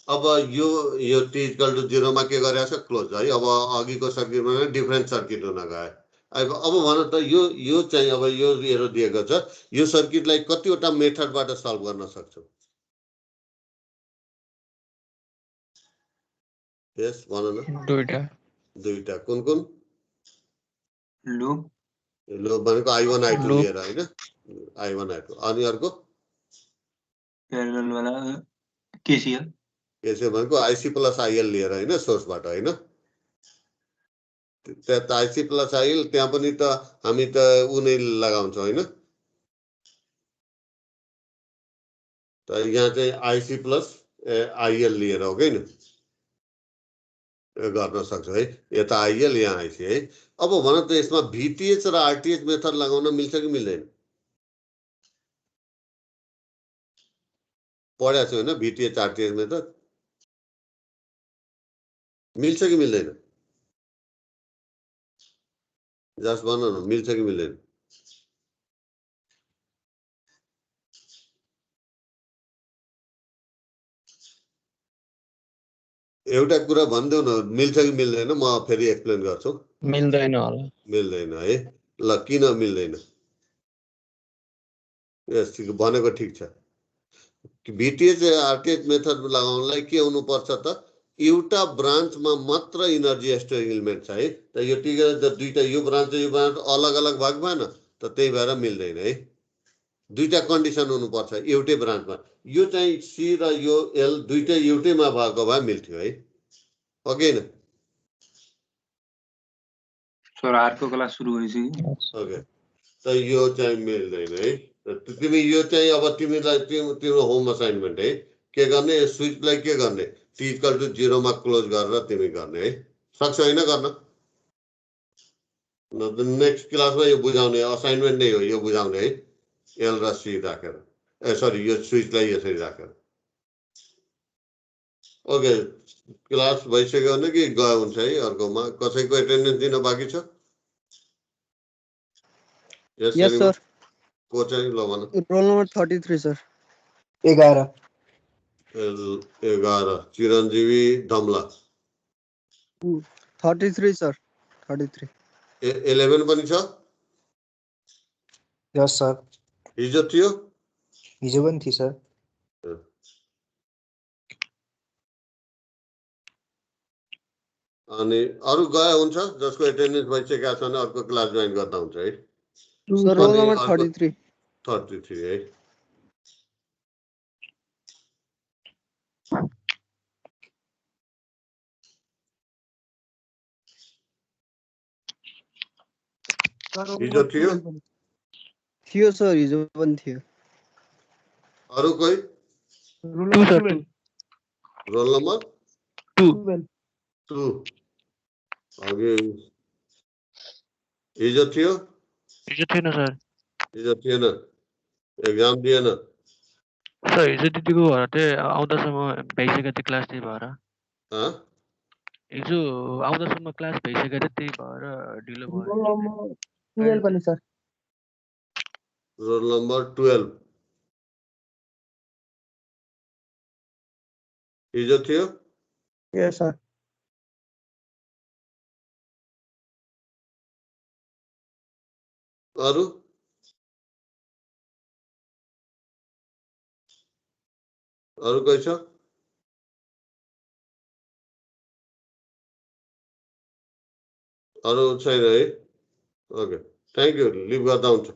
अब यो t इक्वल टु 0 मा के गरेछ क्लोज है अब अघिको सर्किटमा डिफरेन्ट सर्किट हुन गयो अब भन त यो चाहिँ अब यो एरो दिएको छ यो सर्किटलाई कतिवटा मेथडबाट सल्भ गर्न सक्छौ यस भन न दुईटा कुन लो भनेको i1 i2 लिएर हैन i1 i2 अनि अर्को प्यारेलल वाला KCL भनेको IC प्लस IL लिएर हैन सोर्सबाट हैन त्यहाँ त IC प्लस IL त्यहाँ पनि त हामी त उनै लगाउँछौं हैन त यहाँ चाहिँ IC प्लस IL लिएर हो हैन गर्न सक्छ है यता IL यहाँ IC है अब भन त यसमा VTH र RTH मेथड लगाउन मिल्छ कि मिल्दैन पढ्या छु हैन VTH RTH मेथड मिल्छ कि मिल्दैन जस्ट भन न मिल्छ कि मिल्दैन एउटा कुरा भन्देऊ न मिल्छ कि मिल्दैन म फेरि एक्सप्लेन गर्छु मिल्दैन होला मिल्दैन है ल किन मिल्दैन यस भनेको ठीक छ VTH RTH मेथड लगाउनलाई के हुनु पर्छ त एउटा ब्रान्चमा मात्र एनर्जी स्टोरिङ एलिमेन्ट छ है त यो टिकेर त दुईटा यो ब्रान्च अलग अलग भाग भएन त त्यही भएर मिल्दैन है दुईटा कन्डिसन हुनु पर्छ एउटै ब्रान्चमा यो चाहिँ C र यो L दुईटै एउटैमा भएको भए मिल्थ्यो है ओके न सर अर्को क्लास सुरु भइसक्यो ओके त यो चाहिँ मिल्दैन है तिमी यो चाहिँ अब तिमीलाई तिम्रो होम असाइनमेन्ट है के गर्ने स्विचलाई के गर्ने t इक्वल टु 0 मा क्लोज गरेर तिमी गर्ने है सक्छौ हैन गर्न नेक्स्ट क्लासमा यो बुझाउने असाइनमेन्ट नै हो यो बुझाउने है L र C राखेर सरी यो स्विचलाई यसरी राखेर ओके क्लास भइसक्यो भने कि गयो हुन्छ है अर्कोमा कसैको एटेन्डेन्स दिन बाँकी छ यस सर को चाहिँ ल भन रोल नम्बर 33 सर 11 चिरञ्जीवी धमला 33 सर 33 11 पनि छ यस सर हिजो थियो हिजो पनि थियो सर अनि अरू गए हुन्छ जसको एटेन्डेन्स भइसकेको छ भने अर्को क्लास जोइन गर्दा हुन्छ है Sir, roll अनि number अर्को 33. 33 है हिजो थियो थियो sir, हिजो पनि थियो. अरू कोही Two, sir. Roll number 2. 2 अघि हिजो थियो हिजो थिएन सर. हिजो थिएन एक्जाम दिएन सर हिजो दिदीको भएर चाहिँ आउँदासम्म भइसकेको थियो क्लास त्यही भएर. हाँ? हिजो आउँदासम्म क्लास भइसकेको थियो त्यही भएर ढिलो भयो. रोल नम्बर 12 हिजो थियो Yes, sir. अरू अरू कोही छ अरू छैन है ओके थ्याङ्क यू लिभ गर्दा हुन्छ